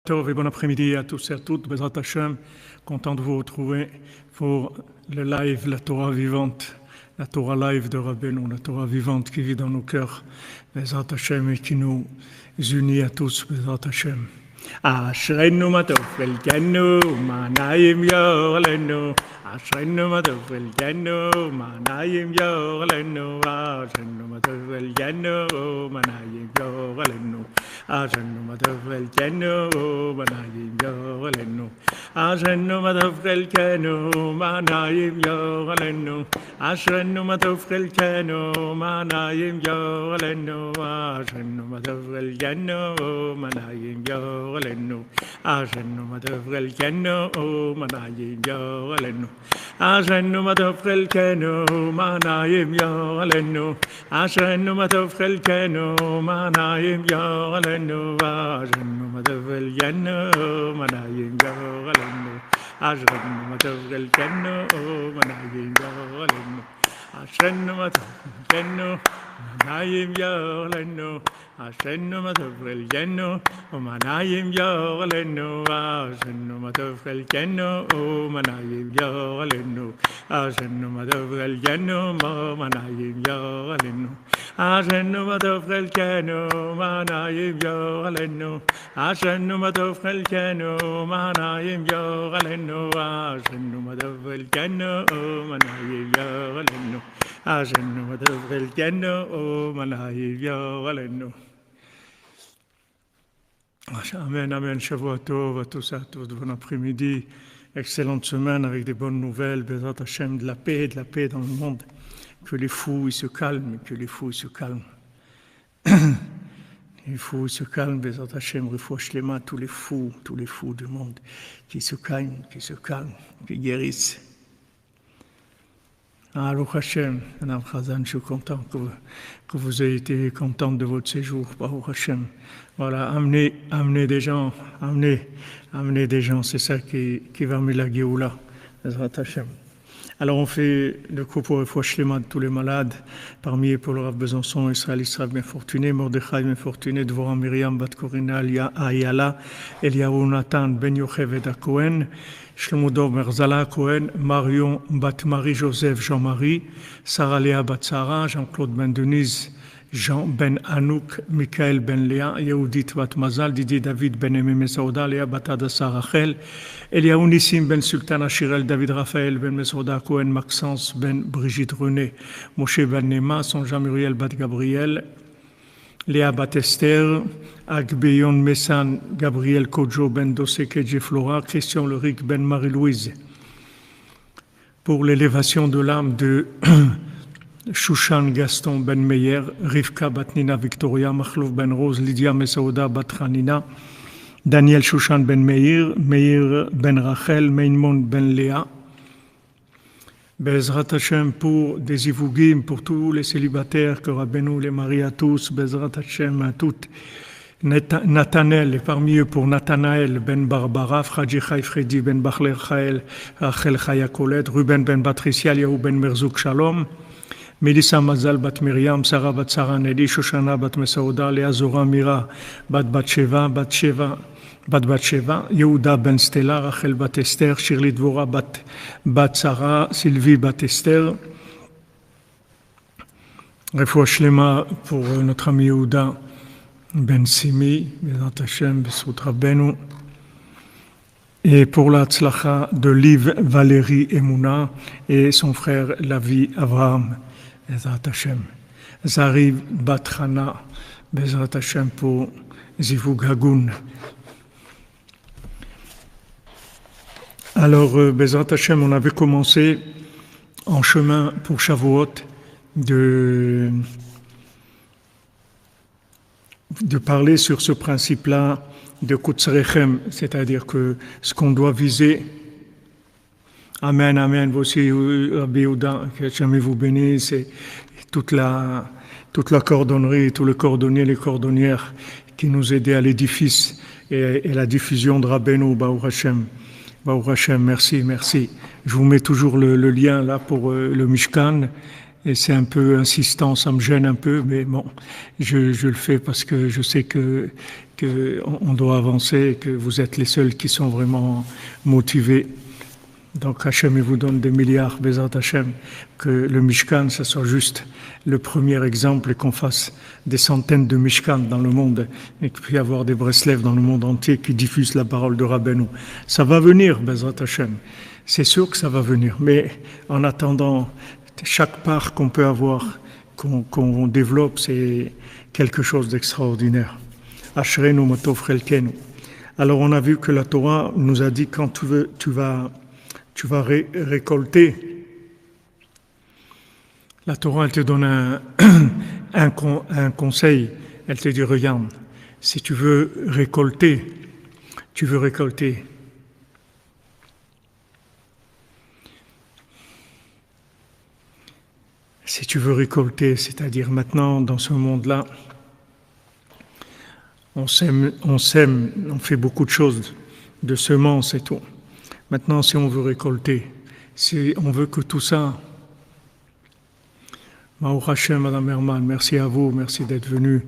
Tov et bon après-midi à tous et à toutes. Bezrat Hashem, content de vous retrouver pour le live, la Torah vivante, la Torah live de Rabbeinu, la Torah vivante qui vit dans nos cœurs. Bezrat Hashem et qui nous unit à tous. Bezrat Hashem. Ashreinu ma tov velkenu, manayim yorlenu. Ashreinu ma tov velkenu, manayim yorlenu. Ashreinu ma tov velkenu, manayim yorlenu. Ashreinu ma tov velkenu, manayim yorlenu. Ashreinu ma tov velkenu, manayim yorlenu. Ashreinu ma tov velkenu, manayim yorlenu. Ashreinu ma tov velkenu, manayim yorlenu. Ashenu matafrel keno manayim yorlenu. Ashenu matafrel keno manayim yorlenu. Ashenu matafrel keno manayim yorlenu. Ashenu matafrel keno manayim yorlenu. Ashenu matafrel keno manayim yorlenu. Ashenu matafrel keno manayim yorlenu. Ashenu matafrel keno manayim yorlenu. Ashenu matafrel keno manayim yorlenu. Ashenu matafrel keno manayim yorlenu. Ashenu matafrel keno manayim yorlenu. Ashenu matafrel keno manayim yorlenu. Ashenu matafrel keno manayim yorlenu. Ashenu matafrel keno manayim yorlenu. Amen, amen, Shavua Tov à tous et à toutes, bon après-midi, excellente semaine avec des bonnes nouvelles, Bezrat Hashem, de la paix dans le monde, que les fous ils se calment, que les fous ils se calment. Les fous ils se calment, Bezrat Hashem, Refoua Shlema, tous les fous du monde, qui se calment, qui guérissent. Baruch Hashem, Madame Khazan, je suis content que vous ayez été contente de votre séjour, Baruch Hashem. Voilà, amenez des gens, amenez des gens, c'est ça qui va amener la Géoula, Bezrat Hashem. Alors on fait le coup pour Refoua Shlema de tous les malades, parmi eux pour le Rav Besançon, Israël bien fortuné, Mordechai bien fortuné, Dvorah Myriam, Bat Korina, Ayala, Eliyahu Nathan, Ben Yocheved Cohen, Shlomo Dov Merzala Cohen, Marion Bat Marie-Joseph Jean-Marie, Sarah Léa Bat Sarah, Jean-Claude Ben Denise, Jean Ben Anouk, Michael Ben Léa, Yehudit Bat Mazal, Didier David Ben Emime Saouda, Léa Bat Adassa Rachel, Eliyahu Nissim Ben Sultan Ashirel, David Raphaël Ben Mesouda Cohen, Maxence Ben Brigitte René, Moshe Ben Nema, Sonja Muriel Bat Gabriel, Léa Bat Esther, Agbeyon Messan, Gabriel Kojo Ben Dossé Kedje Flora, Christian Leric Ben Marie-Louise. Pour l'élévation de l'âme de Shushan Gaston Ben Meyer, Rivka Batnina Victoria, Makhlouf Ben Rose, Lydia Mesaouda Batranina, Daniel Shushan Ben Meir, Meir Ben Rachel, Mainmon Ben Léa. Bezrat Hashem pour des Ivougim, pour tous les célibataires, que Rabbeinu les marie à tous, Bezrat Hashem à toutes. Nathanaël, et parmi eux pour Nathanaël Ben Barbara, Fradji Chai Freddy Ben Bachler Chael, Rachel Chaya Colette, Ruben Ben Patricia, Yahu Ben Merzouk Shalom, Melissa Mazal Bat Miriam, Sarah Bat Sarah Nelly, Shoshana Bat Mesaouda, Léa Zora Mira, Bat Batsheva, Yehuda Ben Stella, Rachel Bat Esther, Shirley Dvora Bat Sarah, Sylvie Bat Esther. Refoua Shlema pour notre ami Yehuda Ben Simi, Bezrat Hashem, Besut Rabbeinu. Et pour la tzlacha de Liv Valérie Emouna et son frère Lavi Avraham, Bezrat Hashem. Zariv Bat Chana, Bezrat Hashem pour Zivug Hagoun. Alors, Bezrat Hashem, on avait commencé en chemin pour Shavuot de parler sur ce principe-là de Kutzarechem, c'est-à-dire que ce qu'on doit viser. Amen, amen. Voici Rabbi Yehuda, que jamais vous bénisse, et toute la cordonnerie, tous les cordonniers, les cordonnières qui nous aidaient à l'édifice et la diffusion de Rabbeinu, Baruch Hashem. Baruch Hashem, merci. Je vous mets toujours le lien là pour le Mishkan. Et c'est un peu insistant, ça me gêne un peu, mais bon, je le fais parce que je sais qu'on doit avancer, que vous êtes les seuls qui sont vraiment motivés. Donc Hachem, il vous donne des milliards, Bezat Hachem, que le Mishkan, ça soit juste le premier exemple et qu'on fasse des centaines de Mishkan dans le monde et qu'il puisse y avoir des Breslev dans le monde entier qui diffusent la parole de Rabbeinu. Ça va venir, Bezat Hachem. C'est sûr que ça va venir. Mais en attendant, chaque part qu'on peut avoir, qu'on développe, c'est quelque chose d'extraordinaire. Ashrenu matov chelkenu. Alors on a vu que la Torah nous a dit quand tu vas récolter. La Torah, elle te donne un conseil. Elle te dit, regarde, si tu veux récolter. Si tu veux récolter, c'est-à-dire maintenant, dans ce monde-là, on sème, on fait beaucoup de choses, de semences et tout. Maintenant, si on veut récolter, si on veut que tout ça, Baruch Hashem, Madame Herman, merci à vous, merci d'être venu.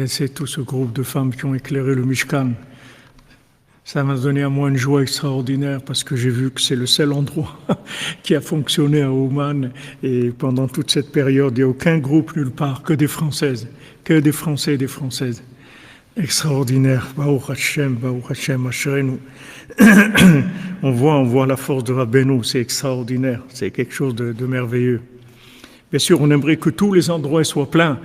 C'est tout ce groupe de femmes qui ont éclairé le Mishkan. Ça m'a donné à moi une joie extraordinaire parce que j'ai vu que c'est le seul endroit qui a fonctionné à Ouman. Et pendant toute cette période, il n'y a aucun groupe nulle part, que des Françaises, que des Français et des Françaises. Extraordinaire. Baruch Hashem, Ashrenu. On voit la force de Rabbeinu, c'est extraordinaire, c'est quelque chose de merveilleux. Bien sûr, on aimerait que tous les endroits soient pleins.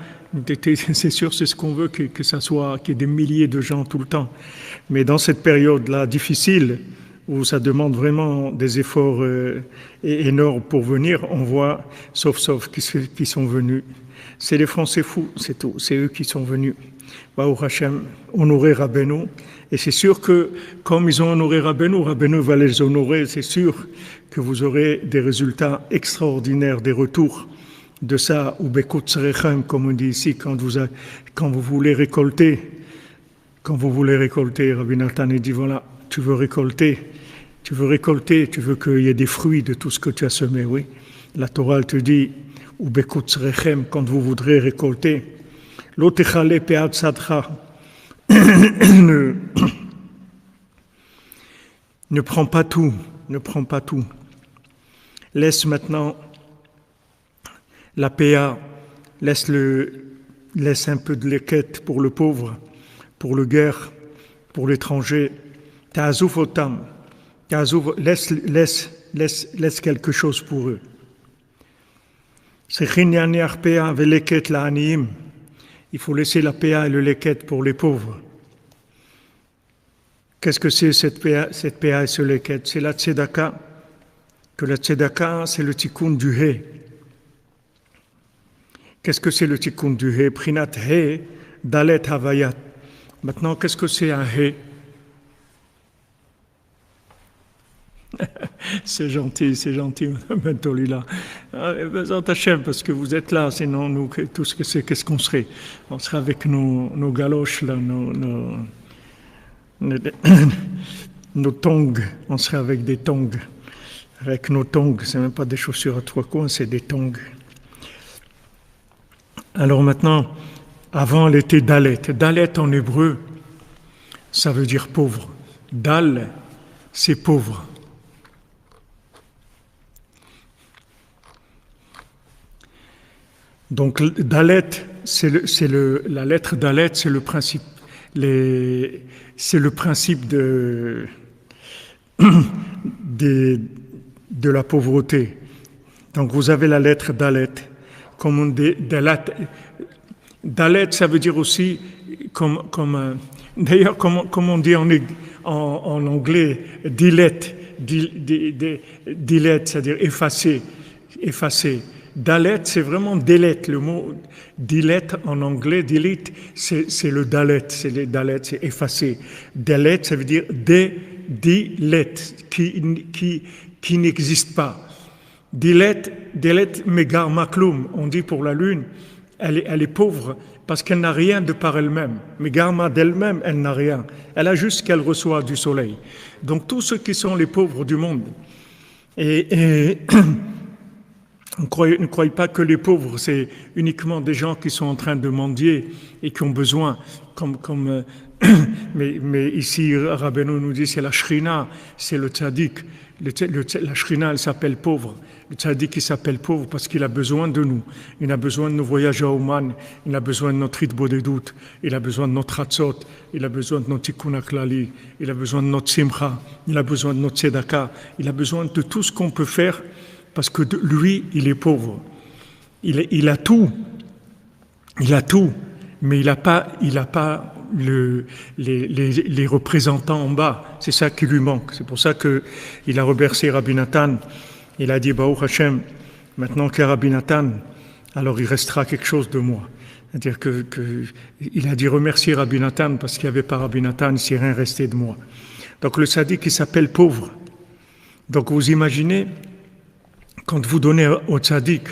C'est sûr, c'est ce qu'on veut, que ça soit, qu'il y ait des milliers de gens tout le temps. Mais dans cette période-là difficile, où ça demande vraiment des efforts énormes pour venir, on voit, sauf qui sont venus. C'est les Français fous, c'est tout. C'est eux qui sont venus. Baruch Hashem, honorer Rabbeinu. Et c'est sûr que, comme ils ont honoré Rabbeinu, Rabbeinu va les honorer. C'est sûr que vous aurez des résultats extraordinaires, des retours de ça, ou Bekut Tzrechem, comme on dit ici, quand vous voulez récolter, Rabbi Nathan dit voilà, tu veux récolter, tu veux qu'il y ait des fruits de tout ce que tu as semé, oui. La Torah te dit, ou Bekut Tzrechem, quand vous voudrez récolter, Lo techale pe'at sadcha, ne prends pas tout, Laisse maintenant la PA, laisse un peu de leket pour le pauvre, pour le guerre, pour l'étranger. Ta'azouf otam, laisse quelque chose pour eux. Il faut laisser la PA et le leket pour les pauvres. Qu'est-ce que c'est cette PA et ce leket? C'est la tzedaka. Que la tzedaka, c'est le tikkun du He. Qu'est-ce que c'est le tikkun du He? Prinat He, Dalet Havayat. Maintenant, qu'est-ce que c'est un He? C'est gentil, Mme Bentolila. Parce que vous êtes là, sinon nous, tout ce que c'est, qu'est-ce qu'on serait? On serait avec nos galoches, là, nos tongs. On serait avec des tongs. Avec nos tongs, c'est même pas des chaussures à trois coins, c'est des tongs. Alors maintenant, avant elle était Dalet. Dalet en hébreu, ça veut dire pauvre. Dal, c'est pauvre. Donc Dalet, la lettre Dalet, c'est le principe. C'est le principe de la pauvreté. Donc vous avez la lettre Dalet. Comme on dit, Dalet, ça veut dire aussi, d'ailleurs, comme on dit en anglais, delete, c'est-à-dire effacer. Dalet, c'est vraiment delete. Le mot delete en anglais, delete, c'est le dalet, c'est effacer. Dalet, ça veut dire delete, qui n'existe pas. Dilet megar maklum, on dit pour la lune, elle est pauvre parce qu'elle n'a rien de par elle-même. Megarma d'elle-même, elle n'a rien. Elle a juste ce qu'elle reçoit du soleil. Donc tous ceux qui sont les pauvres du monde, et Ne croyez pas que les pauvres, c'est uniquement des gens qui sont en train de mendier et qui ont besoin, mais ici, Rabbeinu nous dit c'est la shrina, c'est le tzaddik. La shrina, elle s'appelle pauvre. Le tzaddik, il s'appelle pauvre parce qu'il a besoin de nous. Il a besoin de nos voyages à Oman, il a besoin de notre hitbo des doutes, il a besoin de notre hatzot, il a besoin de notre tikkun haklali, il a besoin de notre simcha, il a besoin de notre tzedaka, il a besoin de tout ce qu'on peut faire parce que lui, il est pauvre. Il a tout, mais il n'a pas les représentants en bas. C'est ça qui lui manque. C'est pour ça qu'il a remercié Rabbi Nathan. Il a dit, Baruch Hashem, maintenant qu'il y a Rabbi Nathan, alors il restera quelque chose de moi. C'est-à-dire il a dit remercier Rabbi Nathan parce qu'il n'y avait pas Rabbi Nathan, il ne s'est rien resté de moi. Donc le tzaddik, il s'appelle pauvre. Donc vous imaginez, quand vous donnez au tzaddik,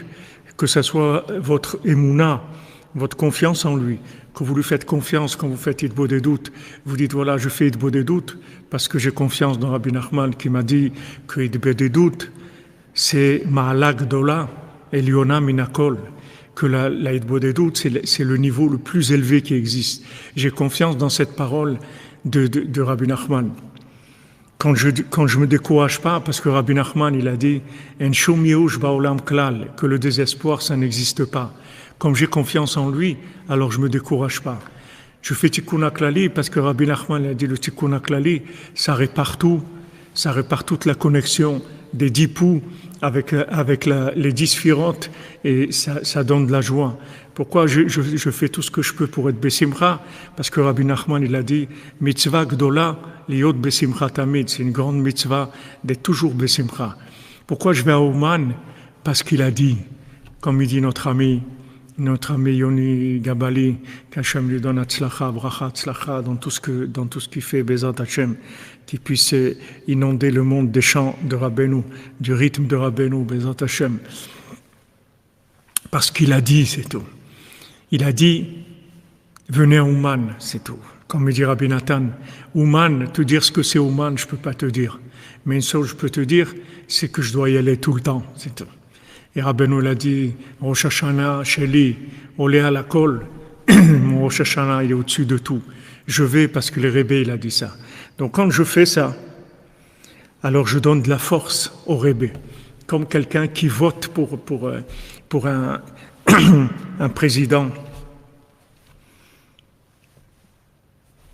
que ce soit votre émouna, votre confiance en lui, que vous lui faites confiance quand vous faites hitbo des doutes, vous dites voilà, je fais hitbo des doutes parce que j'ai confiance dans Rabbi Nachman qui m'a dit que hitbo des doutes, c'est ma'alag dola eliona minakol, que la hitbo des doutes, c'est le niveau le plus élevé qui existe. J'ai confiance dans cette parole de Rabbi Nachman. Quand je me décourage pas, parce que Rabbi Nachman, il a dit En shum yush ba'olam klal, que le désespoir, ça n'existe pas. Comme j'ai confiance en lui, alors je me décourage pas. Je fais tikkun haklali parce que Rabbi Nachman a dit le tikkun haklali, ça répare tout, ça répare toute la connexion des 10 poux avec les 10 sphirotes et ça donne de la joie. Pourquoi je fais tout ce que je peux pour être besimcha? Parce que Rabbi Nachman, il a dit mitzvah gdola liot besimcha tamid, c'est une grande mitzvah d'être toujours besimcha. Pourquoi je vais à Oman? Parce qu'il a dit, comme il dit notre ami Yoni Gabali, qu'Hachem lui donne atzlacha, bracha, atzlacha, dans tout ce qu'il fait, Bezat Hachem, qu'il puisse inonder le monde des chants de Rabbeinu, du rythme de Rabbeinu, Bezat Hachem. Parce qu'il a dit, c'est tout. Il a dit, venez à Ouman, c'est tout. Comme dit Rabbi Nathan, Ouman, te dire ce que c'est Ouman, je ne peux pas te dire. Mais une chose je peux te dire, c'est que je dois y aller tout le temps, c'est tout. Et Rabbeinu l'a dit, Rosh Hashanah, Sheli, Olé à la colle, mon Rosh Hashanah, il est au-dessus de tout. Je vais parce que le Rebbe, il a dit ça. Donc quand je fais ça, alors je donne de la force au Rebbe. Comme quelqu'un qui vote pour un président.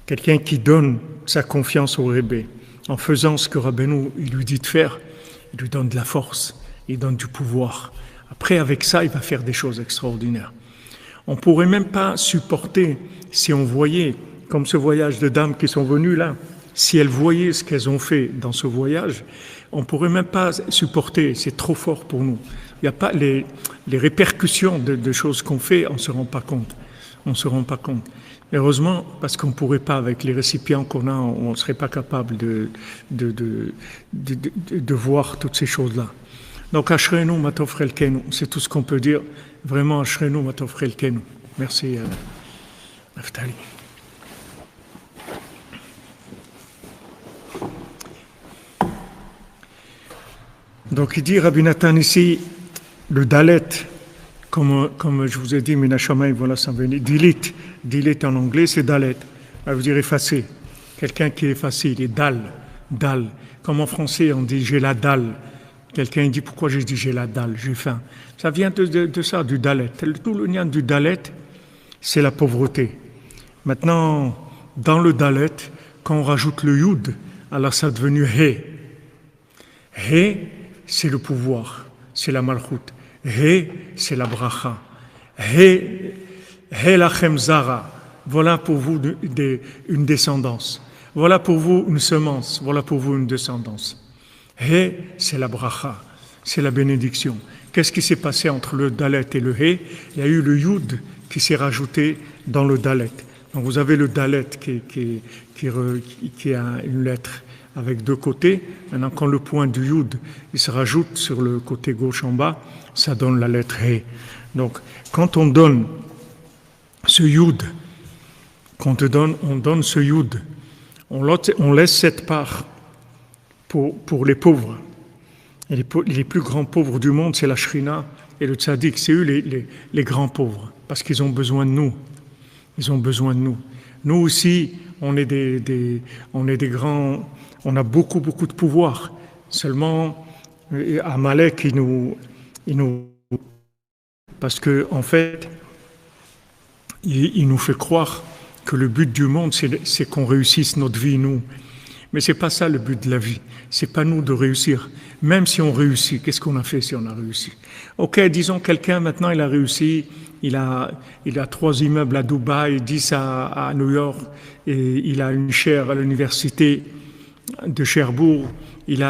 Quelqu'un qui donne sa confiance au Rebbe. En faisant ce que Rabbeinu il lui dit de faire, il lui donne de la force. Il donne du pouvoir. Après, avec ça, il va faire des choses extraordinaires. On ne pourrait même pas supporter, si on voyait, comme ce voyage de dames qui sont venues là, si elles voyaient ce qu'elles ont fait dans ce voyage, on ne pourrait même pas supporter, c'est trop fort pour nous. Il n'y a pas les répercussions de choses qu'on fait, on ne se rend pas compte. On ne se rend pas compte. Heureusement, parce qu'on ne pourrait pas, avec les récipients qu'on a, on ne serait pas capable de voir toutes ces choses-là. Donc, Ashrenu Matov Chelkenu, c'est tout ce qu'on peut dire. Vraiment, Ashrenu Matov Chelkenu. Merci, Naftali. Donc, il dit, Rabbi Nathan ici, le Dalet, comme je vous ai dit, Minashamayim, voilà, ça veut dire Dilit. Dilit en anglais, c'est Dalet. Ça veut dire effacer. Quelqu'un qui est effacé, il est Dal. Comme en français, on dit j'ai la dalle. Quelqu'un dit pourquoi j'ai dit j'ai la dalle, j'ai faim. Ça vient de ça, du Dalet. Tout le lien du Dalet, c'est la pauvreté. Maintenant, dans le Dalet, quand on rajoute le Yud, alors ça est devenu He. He, c'est le pouvoir, c'est la Malchut. He, c'est la Bracha. He lachem zara. Voilà pour vous une descendance. Voilà pour vous une semence. Voilà pour vous une descendance. He, c'est la bracha, c'est la bénédiction. Qu'est-ce qui s'est passé entre le Dalet et le He? Il y a eu le Yud qui s'est rajouté dans le Dalet. Donc vous avez le Dalet qui a une lettre avec 2 côtés. Maintenant, quand le point du Yud il se rajoute sur le côté gauche en bas, ça donne la lettre He. Donc, quand on donne ce Yud, on donne ce Yud, on laisse cette part pour les pauvres. Et les plus grands pauvres du monde, c'est la Shrina et le Tzaddik. C'est eux les grands pauvres, parce qu'ils ont besoin de nous. Ils ont besoin de nous. Nous aussi, on est des grands, on a beaucoup de pouvoir. Seulement, Amalek, il nous, parce que en fait, il nous fait croire que le but du monde, c'est qu'on réussisse notre vie, nous. Mais c'est pas ça le but de la vie. C'est pas nous de réussir. Même si on réussit, qu'est-ce qu'on a fait si on a réussi? Ok, disons quelqu'un maintenant il a réussi, il a 3 immeubles à Dubaï, 10 à New York, et il a une chaire à l'université de Cherbourg. Il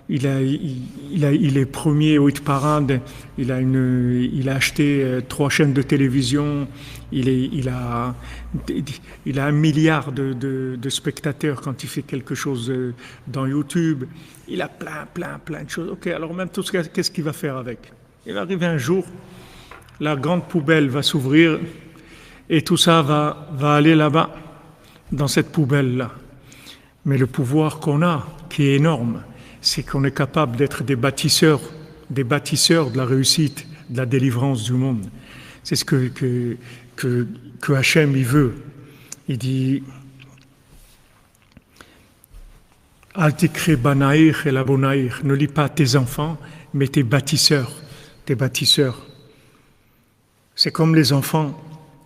est premier au hit parade. Il a acheté 3 chaînes de télévision. Il a 1 milliard de spectateurs quand il fait quelque chose dans YouTube. Il a plein de choses. Ok, alors même tout ce qu'est-ce qu'il va faire avec? Il va arriver un jour, la grande poubelle va s'ouvrir et tout ça va aller là-bas, dans cette poubelle-là. Mais le pouvoir qu'on a, qui est énorme, c'est qu'on est capable d'être des bâtisseurs de la réussite, de la délivrance du monde. C'est ce que Hachem il veut. Il dit Al tikre banaïr et la bonaïr. Ne lis pas tes enfants, mais tes bâtisseurs. Tes bâtisseurs. C'est comme les enfants,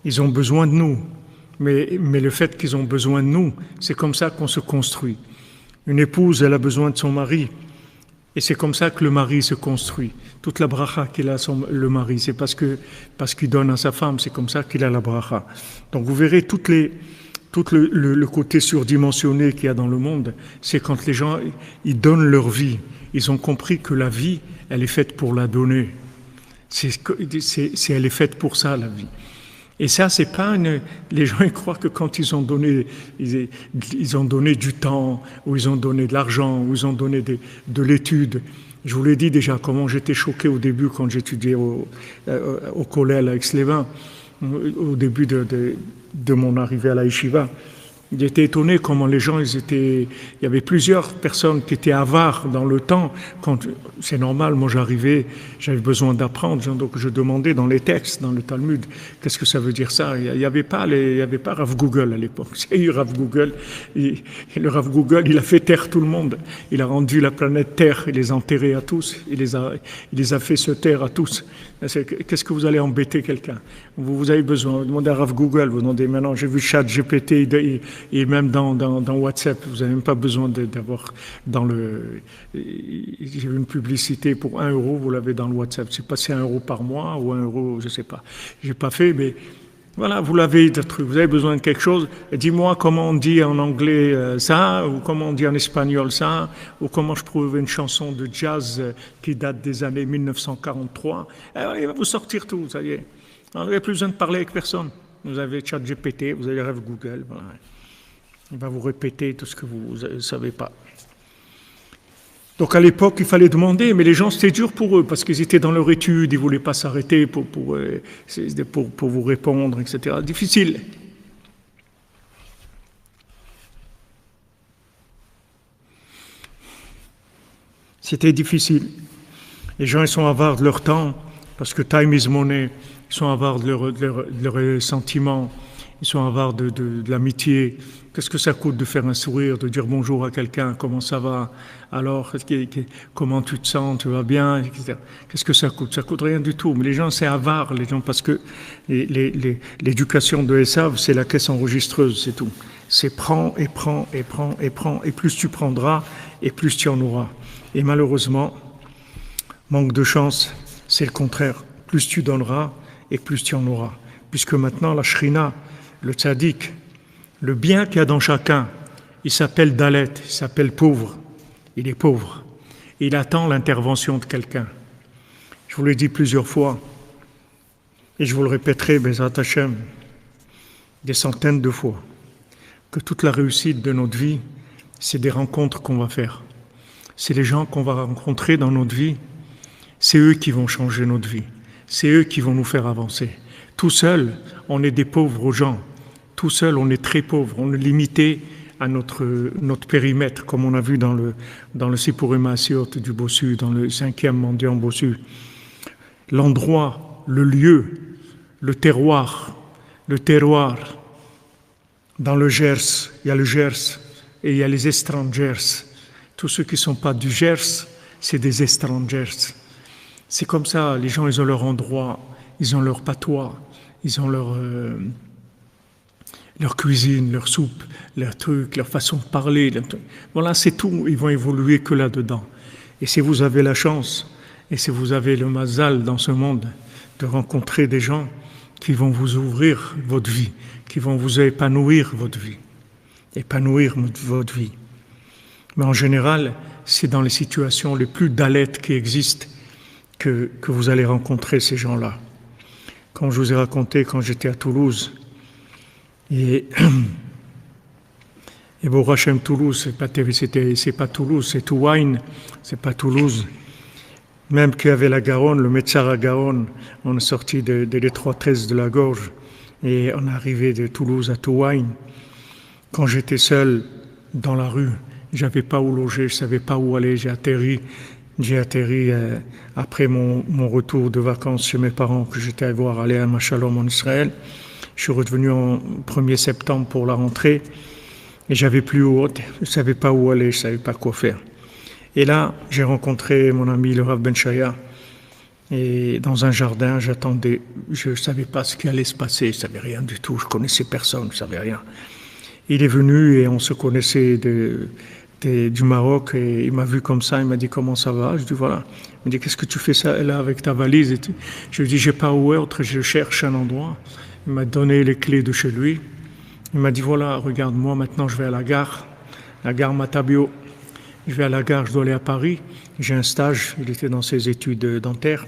ils ont besoin de nous. Mais le fait qu'ils ont besoin de nous, c'est comme ça qu'on se construit. Une épouse, elle a besoin de son mari. Et c'est comme ça que le mari se construit. Toute la bracha qu'il a, le mari, c'est parce qu'il donne à sa femme, c'est comme ça qu'il a la bracha. Donc vous verrez tout le côté surdimensionné qu'il y a dans le monde, c'est quand les gens, ils donnent leur vie. Ils ont compris que la vie, elle est faite pour la donner. Elle est faite pour ça, la vie. Et ça, c'est pas les gens ils croient que quand ils ont donné du temps, ou ils ont donné de l'argent, ou ils ont donné de l'étude. Je vous l'ai dit déjà comment j'étais choqué au début quand j'étudiais au collège à Aix-les-Bains, au début de mon arrivée à la Yeshiva. J'étais étonné comment les gens, il y avait plusieurs personnes qui étaient avares dans le temps. C'est normal, moi j'arrivais, j'avais besoin d'apprendre, donc je demandais dans les textes, dans le Talmud, qu'est-ce que ça veut dire ça? Il y avait pas Rav Google à l'époque. Il y a eu Rav Google, et le Rav Google, il a fait taire tout le monde. Il a rendu la planète Terre, il les a enterrés à tous, il les a fait se taire à tous. Qu'est-ce que vous allez embêter quelqu'un? Vous avez besoin, vous demandez à Rav Google, vous demandez maintenant, j'ai vu Chat GPT, et même dans WhatsApp, vous n'avez même pas besoin d'avoir j'ai vu une publicité pour 1 euro, vous l'avez dans le WhatsApp. C'est passé 1 euro par mois ou 1 euro, je ne sais pas. J'ai pas fait, mais voilà, vous l'avez, vous avez besoin de quelque chose. Dis-moi comment on dit en anglais ça, ou comment on dit en espagnol ça, ou comment je trouve une chanson de jazz qui date des années 1943. Il va vous sortir tout, ça y est. Alors, vous n'avez plus besoin de parler avec personne. Vous avez ChatGPT, vous avez Rêve Google, voilà. Il va vous répéter tout ce que vous ne savez pas. Donc à l'époque, il fallait demander, mais les gens, c'était dur pour eux, parce qu'ils étaient dans leur étude, ils ne voulaient pas s'arrêter pour vous répondre, etc. Difficile. C'était difficile. Les gens, ils sont avares de leur temps, parce que time is money. Ils sont avares de leurs sentiments. Ils sont avares de l'amitié. Qu'est-ce que ça coûte de faire un sourire, de dire bonjour à quelqu'un, comment ça va, alors, comment tu te sens, tu vas bien, etc. Qu'est-ce que ça coûte? Ça coûte rien du tout. Mais les gens, c'est avare, les gens, parce que l'éducation de Esav, c'est la caisse enregistreuse, c'est tout. C'est prends et prends et prends et prends. Et plus tu prendras, et plus tu en auras. Et malheureusement, manque de chance, c'est le contraire. Plus tu donneras, et plus tu en auras. Puisque maintenant, la Shrina, le tzaddik, le bien qu'il y a dans chacun, il s'appelle Dalet, il s'appelle pauvre. Il est pauvre. Il attend l'intervention de quelqu'un. Je vous l'ai dit plusieurs fois, et je vous le répéterai, Bezrat Hashem, des centaines de fois, que toute la réussite de notre vie, c'est des rencontres qu'on va faire. C'est les gens qu'on va rencontrer dans notre vie, c'est eux qui vont changer notre vie. C'est eux qui vont nous faire avancer. Tout seul, on est des pauvres gens. Tout seul, on est très pauvres. On est limité à notre périmètre, comme on a vu dans le Sipurim Maasiot du Bossu, dans le 5e mendiant Bossu. L'endroit, le lieu, le terroir. Dans le Gers, il y a le Gers et il y a les étrangers. Tous ceux qui ne sont pas du Gers, c'est des étrangers. C'est comme ça, les gens, ils ont leur endroit, ils ont leur patois, ils ont leur cuisine, leur soupe, leurs trucs, leur façon de parler. Voilà, c'est tout, ils vont évoluer que là-dedans. Et si vous avez la chance, et si vous avez le mazal dans ce monde, de rencontrer des gens qui vont vous ouvrir votre vie, qui vont vous épanouir votre vie. Mais en général, c'est dans les situations les plus dalettes qui existent que vous allez rencontrer ces gens-là. Comme je vous ai raconté quand j'étais à Toulouse, et Baruch Hashem, Toulouse, c'est pas Toulouse, c'est Touwain, c'est pas Toulouse. Même qu'il y avait la Garonne, le Metzar à Garonne, on est sorti de l'étroitesse de la gorge et on est arrivé de Toulouse à Touwain. Quand j'étais seul dans la rue, j'avais pas où loger, je savais pas où aller, j'ai atterri après mon retour de vacances chez mes parents que j'étais allé voir aller à Machalom en Israël. Je suis revenu en 1er septembre pour la rentrée et j'avais plus où, je savais pas où aller, je savais pas quoi faire. Et là, j'ai rencontré mon ami le Rav Ben Shaya et dans un jardin, j'attendais, je savais pas ce qui allait se passer, je savais rien du tout, je connaissais personne, je savais rien. Il est venu et on se connaissait du Maroc et il m'a vu comme ça, il m'a dit comment ça va, je dis voilà. Il m'a dit qu'est-ce que tu fais ça là avec ta valise et tout. Je lui ai dit j'ai pas où être, je cherche un endroit. Il m'a donné les clés de chez lui. Il m'a dit voilà, regarde moi maintenant je vais à la gare Matabio. Je vais à la gare, je dois aller à Paris. J'ai un stage, il était dans ses études dentaires.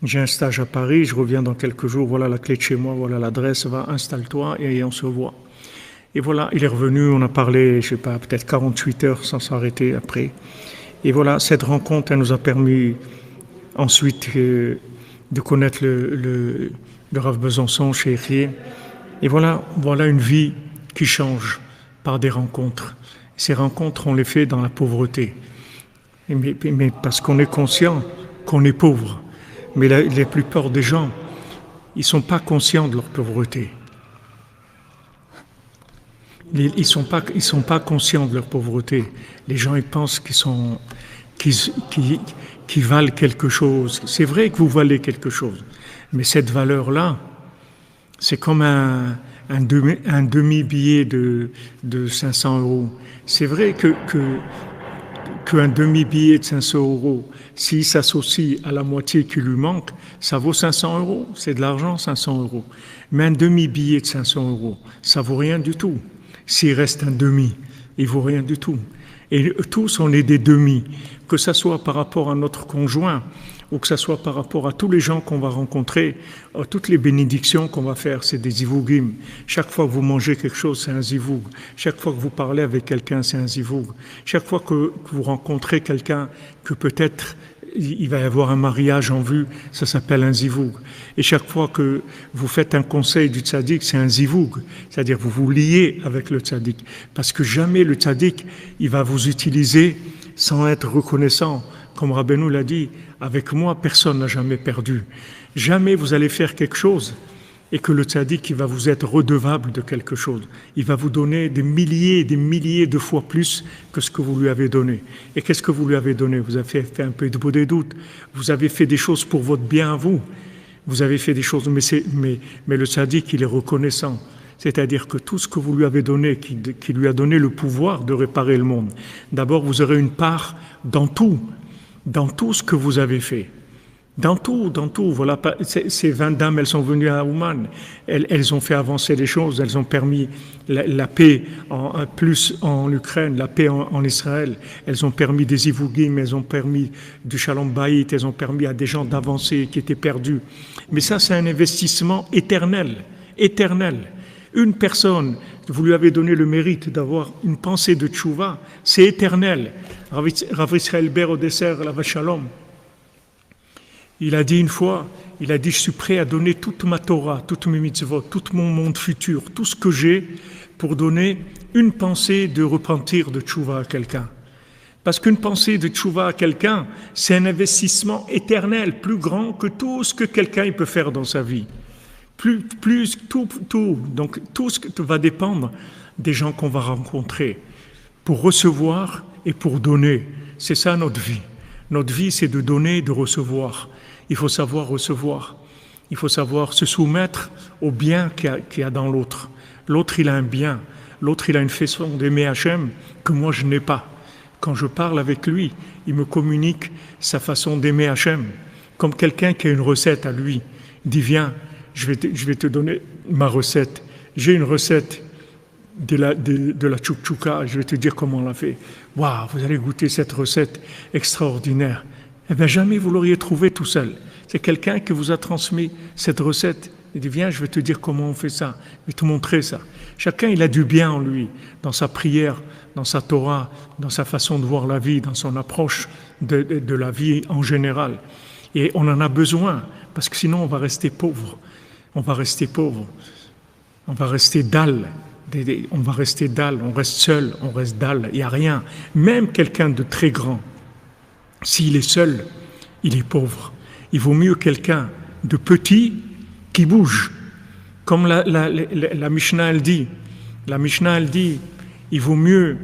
J'ai un stage à Paris, je reviens dans quelques jours, voilà la clé de chez moi, voilà l'adresse, va, installe-toi et on se voit. Et voilà, il est revenu, on a parlé, je sais pas, peut-être 48 heures sans s'arrêter après. Et voilà, cette rencontre, elle nous a permis ensuite de connaître le Rav Besançon chez Érié. Et voilà une vie qui change par des rencontres. Ces rencontres, on les fait dans la pauvreté. Mais parce qu'on est conscient qu'on est pauvre. Mais la plupart des gens, ils ne sont pas conscients de leur pauvreté. Ils ne sont pas conscients de leur pauvreté. Les gens, ils pensent qu'ils valent quelque chose. C'est vrai que vous valez quelque chose. Mais cette valeur-là, c'est comme un demi-billet de 500 euros. C'est vrai qu'un demi-billet de 500 euros, s'il s'associe à la moitié qui lui manque, ça vaut 500 euros. C'est de l'argent, 500 euros. Mais un demi-billet de 500 euros, ça vaut rien du tout. S'il reste un demi, il vaut rien du tout. Et tous, on est des demi, que ça soit par rapport à notre conjoint, ou que ce soit par rapport à tous les gens qu'on va rencontrer, toutes les bénédictions qu'on va faire, c'est des zivougim. Chaque fois que vous mangez quelque chose, c'est un zivoug. Chaque fois que vous parlez avec quelqu'un, c'est un zivoug. Chaque fois que vous rencontrez quelqu'un que peut-être il va y avoir un mariage en vue, ça s'appelle un zivoug. Et chaque fois que vous faites un conseil du tzaddik, c'est un zivoug. C'est-à-dire vous vous liez avec le tzaddik. Parce que jamais le tzaddik, il va vous utiliser sans être reconnaissant. Comme Rabbeinu l'a dit, avec moi, personne n'a jamais perdu. Jamais vous allez faire quelque chose et que le tzaddik, il va vous être redevable de quelque chose. Il va vous donner des milliers de fois plus que ce que vous lui avez donné. Et qu'est-ce que vous lui avez donné? Vous avez fait un peu de beau des doutes. Vous avez fait des choses pour votre bien à vous. Vous avez fait des choses, mais le tzaddik, il est reconnaissant. C'est-à-dire que tout ce que vous lui avez donné, qui lui a donné le pouvoir de réparer le monde, d'abord, vous aurez une part dans tout ce que vous avez fait. Dans tout. Voilà, ces 20 dames, elles sont venues à Ouman. Elles ont fait avancer les choses. Elles ont permis la paix plus en Ukraine, la paix en Israël. Elles ont permis des ivougim, elles ont permis du shalom bayit, elles ont permis à des gens d'avancer qui étaient perdus. Mais ça, c'est un investissement éternel. Une personne, vous lui avez donné le mérite d'avoir une pensée de tchouva, c'est éternel. Rav Israël Ber au dessert, la Vachalom, il a dit une fois, je suis prêt à donner toute ma Torah, toutes mes mitzvot, tout mon monde futur, tout ce que j'ai, pour donner une pensée de repentir de tchouva à quelqu'un. Parce qu'une pensée de tchouva à quelqu'un, c'est un investissement éternel, plus grand que tout ce que quelqu'un peut faire dans sa vie. Donc tout ce que va dépendre des gens qu'on va rencontrer pour recevoir et pour donner. C'est ça notre vie. Notre vie, c'est de donner et de recevoir. Il faut savoir recevoir. Il faut savoir se soumettre au bien qu'il y a dans l'autre. L'autre, il a un bien. L'autre, il a une façon d'aimer Hachem que moi, je n'ai pas. Quand je parle avec lui, il me communique sa façon d'aimer Hachem. Comme quelqu'un qui a une recette à lui. Il dit, viens, je vais te donner ma recette. J'ai une recette de la tchouk-tchouka, je vais te dire comment on l'a fait. Waouh, vous allez goûter cette recette extraordinaire. Eh bien, jamais vous l'auriez trouvée tout seul. C'est quelqu'un qui vous a transmis cette recette. Il dit, viens, je vais te dire comment on fait ça. Je vais te montrer ça. Chacun, il a du bien en lui, dans sa prière, dans sa Torah, dans sa façon de voir la vie, dans son approche de la vie en général. Et on en a besoin, parce que sinon on va rester pauvre. On va rester pauvre. On va rester dalle. On va rester dalle. On reste seul, on reste dalle. Il n'y a rien. Même quelqu'un de très grand, s'il est seul, il est pauvre. Il vaut mieux quelqu'un de petit qui bouge. Comme la Mishnah, elle dit. La Mishnah, elle dit, il vaut mieux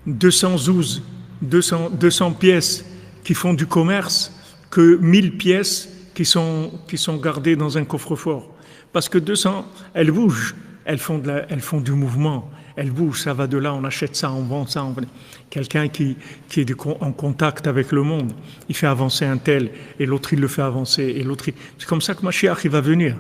212, 200 pièces qui font du commerce que 1000 pièces qui sont gardées dans un coffre-fort. Parce que 200, elles bougent, elles font du mouvement, elles bougent, ça va de là, on achète ça, on vend ça. Quelqu'un qui est en contact avec le monde, il fait avancer un tel, et l'autre il le fait avancer, et l'autre c'est comme ça que Mashiach il va venir.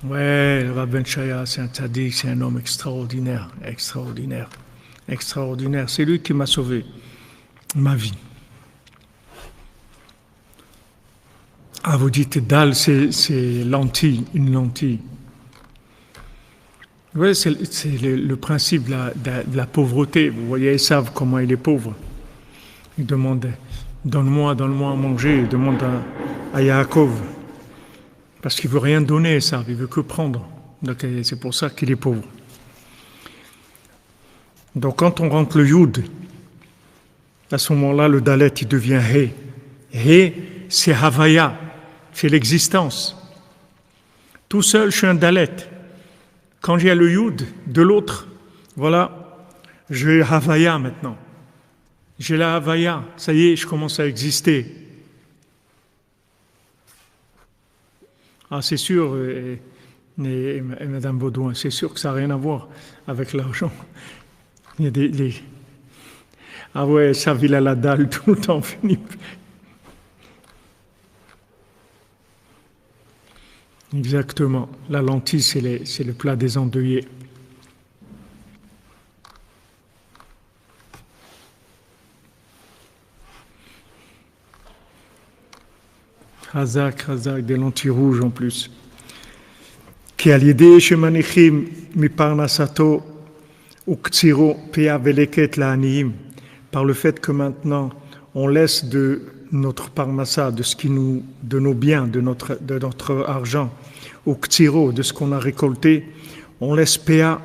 Ouais, le Rav Ben Shaya, c'est un tzaddik, c'est un homme extraordinaire, extraordinaire, extraordinaire. C'est lui qui m'a sauvé ma vie. Ah, vous dites, dalle, c'est lentille, une lentille. Oui, c'est le principe de la pauvreté. Vous voyez, Esav, comment il est pauvre. Il demande, donne-moi à manger. Il demande à Yaakov. Parce qu'il ne veut rien donner, ça, il ne veut que prendre. Donc c'est pour ça qu'il est pauvre. Donc quand on rentre le Yud, à ce moment-là, le Dalet, il devient He. He, c'est Havaya, c'est l'existence. Tout seul, je suis un Dalet. Quand j'ai le Yud de l'autre, voilà, j'ai Havaya maintenant. J'ai la Havaya, ça y est, je commence à exister. Ah, c'est sûr, et Madame Baudouin, c'est sûr que ça n'a rien à voir avec l'argent. Il y a Ah ouais, ça il a la dalle tout le temps fini. Exactement. La lentille, c'est le plat des endeuillés. Razak, des lentilles rouges en plus. Qui a l'idée chez Manichim, mi parnasato, ou ktsiro, pea veleket la aniim, par le fait que maintenant on laisse de notre parnasa, de nos biens, de notre argent, ou ktsiro, de ce qu'on a récolté, on laisse pea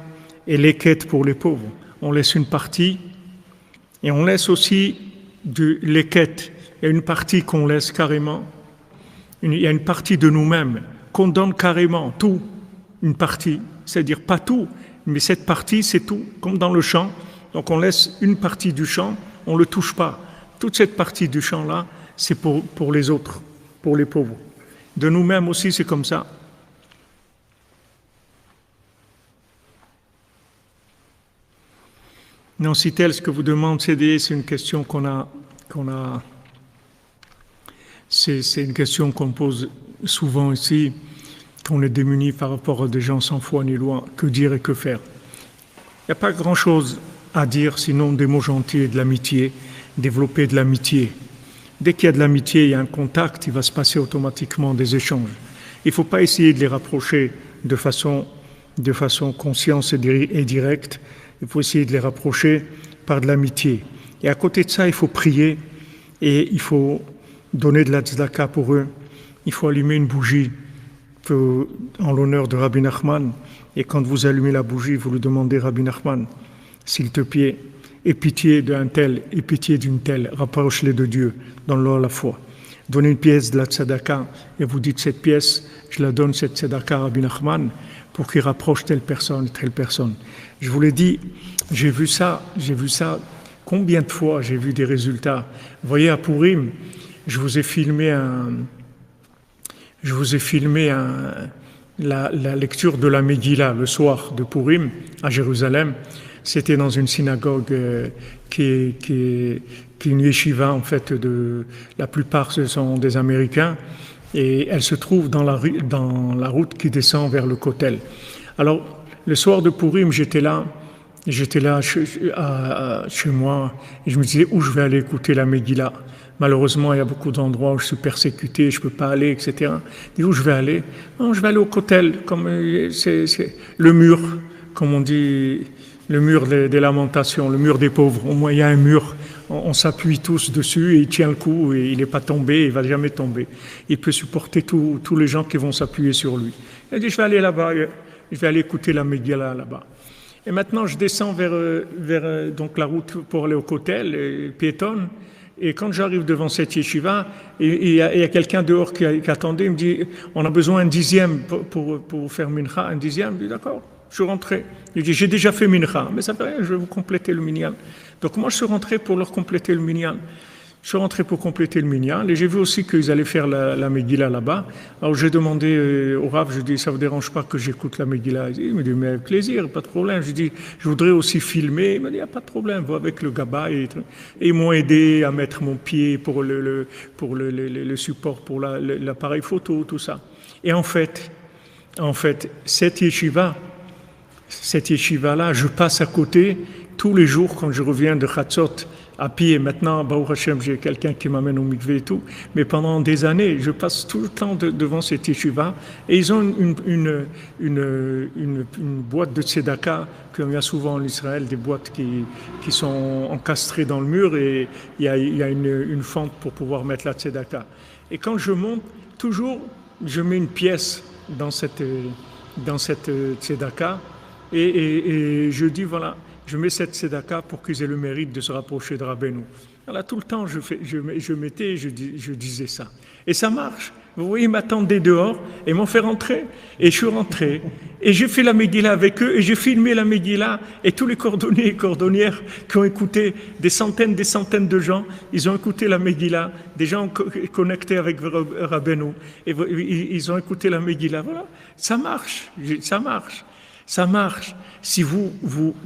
et leket pour les pauvres. On laisse une partie et on laisse aussi du leket. Il y a une partie qu'on laisse carrément. Il y a une partie de nous-mêmes qu'on donne carrément, tout, une partie, c'est-à-dire pas tout, mais cette partie c'est tout, comme dans le champ. Donc on laisse une partie du champ, on ne le touche pas. Toute cette partie du champ-là, c'est pour les autres, pour les pauvres. De nous-mêmes aussi, c'est comme ça. Non, si tel ce que vous demande CD, c'est une question qu'on a c'est une question qu'on pose souvent ici, qu'on est démuni par rapport à des gens sans foi ni loi. Que dire et que faire? Il n'y a pas grand-chose à dire, sinon des mots gentils et de l'amitié, développer de l'amitié. Dès qu'il y a de l'amitié, il y a un contact, il va se passer automatiquement des échanges. Il ne faut pas essayer de les rapprocher de façon consciente et directe. Il faut essayer de les rapprocher par de l'amitié. Et à côté de ça, il faut prier et il faut donner de la tzedaka pour eux. Il faut allumer une bougie en l'honneur de Rabbi Nachman. Et quand vous allumez la bougie, vous lui demandez, Rabbi Nachman, s'il te plaît, aie pitié d'un tel et pitié d'une telle, rapproche-les de Dieu, donne-leur la foi. Donnez une pièce de la tzedaka et vous dites, cette pièce, je la donne, cette tzedaka à Rabbi Nachman, pour qu'il rapproche telle personne et telle personne. Je vous l'ai dit, j'ai vu ça, combien de fois j'ai vu des résultats. Vous voyez, à Purim, je vous ai filmé la lecture de la Megillah le soir de Purim à Jérusalem. C'était dans une synagogue qui est une yeshiva, en fait, la plupart ce sont des Américains, et elle se trouve dans la route qui descend vers le Kotel. Alors, le soir de Purim, j'étais là chez moi, et je me disais où je vais aller écouter la Megillah. Malheureusement, il y a beaucoup d'endroits où je suis persécuté, je ne peux pas aller, etc. Et où je vais aller? Non, je vais aller au Kotel, comme c'est le mur, comme on dit, le mur des lamentations, le mur des pauvres. Au moins, il y a un mur, on s'appuie tous dessus et il tient le coup et il n'est pas tombé, il ne va jamais tomber. Il peut supporter tous les gens qui vont s'appuyer sur lui. Il a dit, je vais aller là-bas, je vais aller écouter la Megillah là-bas. Et maintenant, je descends vers donc la route pour aller au Kotel, piétonne. Et quand j'arrive devant cette yeshiva, il y a quelqu'un dehors qui attendait, il me dit, on a besoin d'un dixième pour faire mincha, un dixième. Je dis, d'accord, je suis rentré. Il dit, j'ai déjà fait mincha, mais ça fait rien, je vais vous compléter le minyan. Donc moi, je suis rentré pour leur compléter le minyan. Je suis rentré pour compléter le minyan, et j'ai vu aussi qu'ils allaient faire la Megillah là-bas. Alors j'ai demandé au Rav, je dis, ça ne vous dérange pas que j'écoute la Megillah? Il me dit, mais avec plaisir, pas de problème. Je dis, je voudrais aussi filmer. Il me dit, il n'y a pas de problème, va avec le gaba. Et ils m'ont aidé à mettre mon pied pour le support, pour l'appareil photo, tout ça. Et en fait, cette yeshiva-là, je passe à côté tous les jours quand je reviens de Chatzot à pied. Maintenant, Baruch Hashem, j'ai quelqu'un qui m'amène au mikvé et tout. Mais pendant des années, je passe tout le temps devant cette yeshiva et ils ont une boîte de tzedaka, comme il y a souvent en Israël, des boîtes qui sont encastrées dans le mur et il y a une fente pour pouvoir mettre la tzedaka. Et quand je monte, toujours, je mets une pièce dans cette tzedaka et je dis, voilà, je mets cette tzedaka pour qu'ils aient le mérite de se rapprocher de Rabbeinu. Alors tout le temps, je disais ça. Et ça marche. Vous voyez, ils m'attendaient dehors et m'ont fait rentrer. Et je suis rentré. Et j'ai fait la Megillah avec eux et j'ai filmé la Megillah. Et tous les cordonniers et cordonnières qui ont écouté, des centaines de gens, ils ont écouté la Megillah. Des gens connectés avec Rabbeinu. Et ils ont écouté la Megillah. Voilà, ça marche. Ça marche. Si vous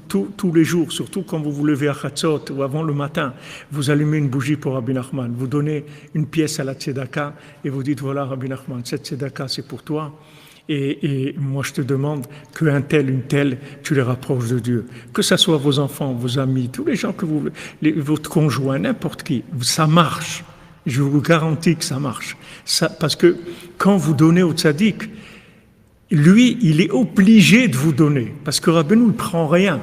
tous les jours, surtout quand vous vous levez à Chatzot ou avant le matin, vous allumez une bougie pour Rabbi Nachman, vous donnez une pièce à la tzedaka et vous dites, voilà Rabbi Nachman, cette tzedaka c'est pour toi. Et moi je te demande qu'un tel, une telle, tu les rapproches de Dieu. Que ce soit vos enfants, vos amis, tous les gens que votre conjoint, n'importe qui, ça marche. Je vous garantis que ça marche. Parce que quand vous donnez au tzaddik, lui, il est obligé de vous donner, parce que Rabbeinu ne prend rien.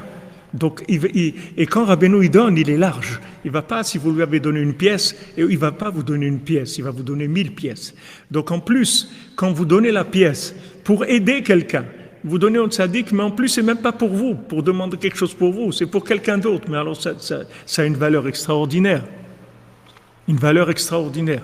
Donc, et quand Rabbeinu il donne, il est large. Il ne va pas, si vous lui avez donné une pièce, et il ne va pas vous donner une pièce, il va vous donner 1000 pièces. Donc en plus, quand vous donnez la pièce pour aider quelqu'un, vous donnez au tzaddik, mais en plus, ce n'est même pas pour vous, pour demander quelque chose pour vous, c'est pour quelqu'un d'autre. Mais alors, ça a une valeur extraordinaire. Une valeur extraordinaire.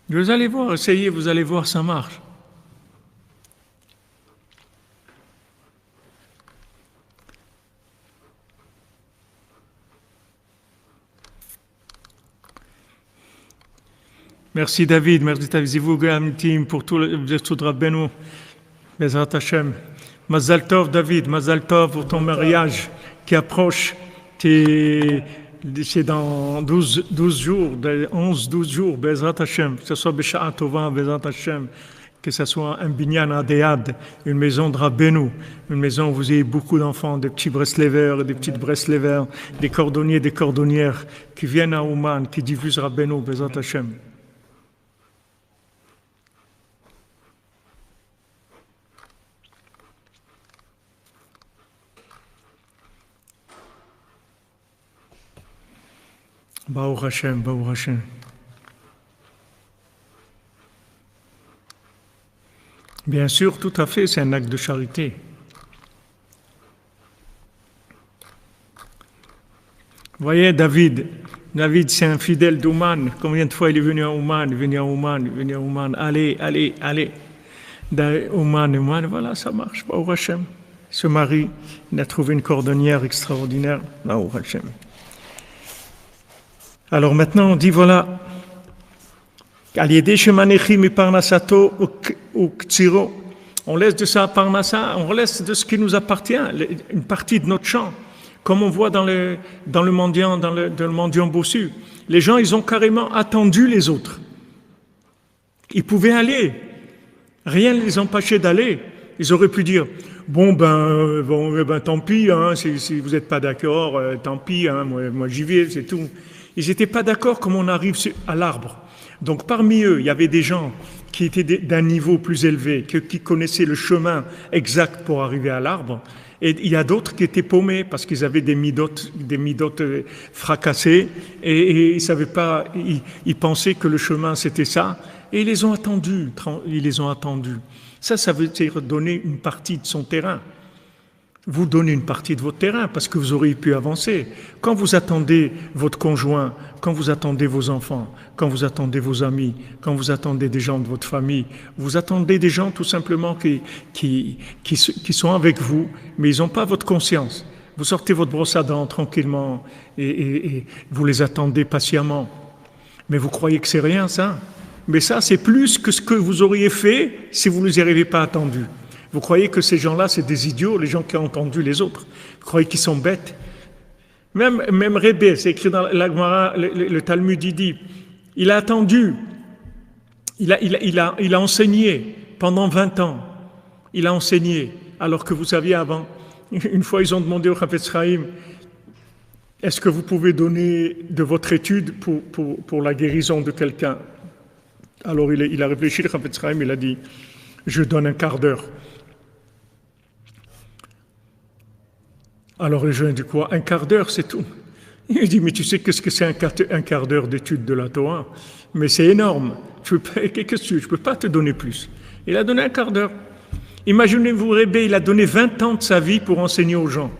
Vous allez voir, essayez, vous allez voir, ça marche. Merci David, Zivou Team pour tout le de Rabbeinu. Bezrat Hashem. Mazal Tov David, Mazal Tov pour ton mariage qui approche. C'est dans 12 jours, 11-12 jours, Bezrat Hashem, que ce soit Besha'a Tova, Bezrat Hashem, que ce soit un binyan adéad, une maison de Rabbeinu, une maison où vous ayez beaucoup d'enfants, des petits Breslevers, des petites Breslevers, des cordonniers, des cordonnières qui viennent à Ouman, qui diffusent Rabbeinu, Bezat Hashem. Baruch Hashem, Baruch Hashem. Bien sûr, tout à fait, c'est un acte de charité. Vous voyez, David, c'est un fidèle d'Ouman. Combien de fois il est venu à Ouman, allez. Ouman, voilà, ça marche, Baruch Hashem. Ce mari, il a trouvé une cordonnière extraordinaire, Baruch Hashem. Alors maintenant, on dit voilà, on laisse de ça parnassa, on laisse de ce qui nous appartient, une partie de notre champ, comme on voit dans le mendiant bossu. Les gens, ils ont carrément attendu les autres. Ils pouvaient aller, rien ne les empêchait d'aller. Ils auraient pu dire bon tant pis, hein, si vous n'êtes pas d'accord, tant pis, hein, moi j'y vais, c'est tout. Ils n'étaient pas d'accord comme on arrive à l'arbre. Donc parmi eux, il y avait des gens qui étaient d'un niveau plus élevé, qui connaissaient le chemin exact pour arriver à l'arbre. Et il y a d'autres qui étaient paumés parce qu'ils avaient des midotes fracassées et ils savaient pas, ils pensaient que le chemin c'était ça. Et ils les ont attendus. Ça veut dire donner une partie de son terrain. Vous donnez une partie de votre terrain parce que vous auriez pu avancer. Quand vous attendez votre conjoint, quand vous attendez vos enfants, quand vous attendez vos amis, quand vous attendez des gens de votre famille, vous attendez des gens tout simplement qui sont avec vous, mais ils n'ont pas votre conscience. Vous sortez votre brosse à dents tranquillement et vous les attendez patiemment. Mais vous croyez que c'est rien ça? Mais ça, c'est plus que ce que vous auriez fait si vous ne les avez pas attendus. Vous croyez que ces gens-là, c'est des idiots, les gens qui ont entendu les autres? Vous croyez qu'ils sont bêtes? Même Rébé, c'est écrit dans la Gemara, le Talmud, il dit, il a attendu, il a enseigné pendant 20 ans. Il a enseigné, alors que vous saviez avant, une fois ils ont demandé au Chafetz Chaim, est-ce que vous pouvez donner de votre étude pour la guérison de quelqu'un? Alors il a réfléchi, le Chafetz Chaim, il a dit, je donne un quart d'heure. Alors les gens disent quoi? Un quart d'heure, c'est tout. Il dit, mais tu sais qu'est-ce que c'est un quart d'heure d'étude de la Torah? Mais c'est énorme. Je ne peux pas te donner plus. Il a donné un quart d'heure. Imaginez-vous, Rébé, il a donné 20 ans de sa vie pour enseigner aux gens.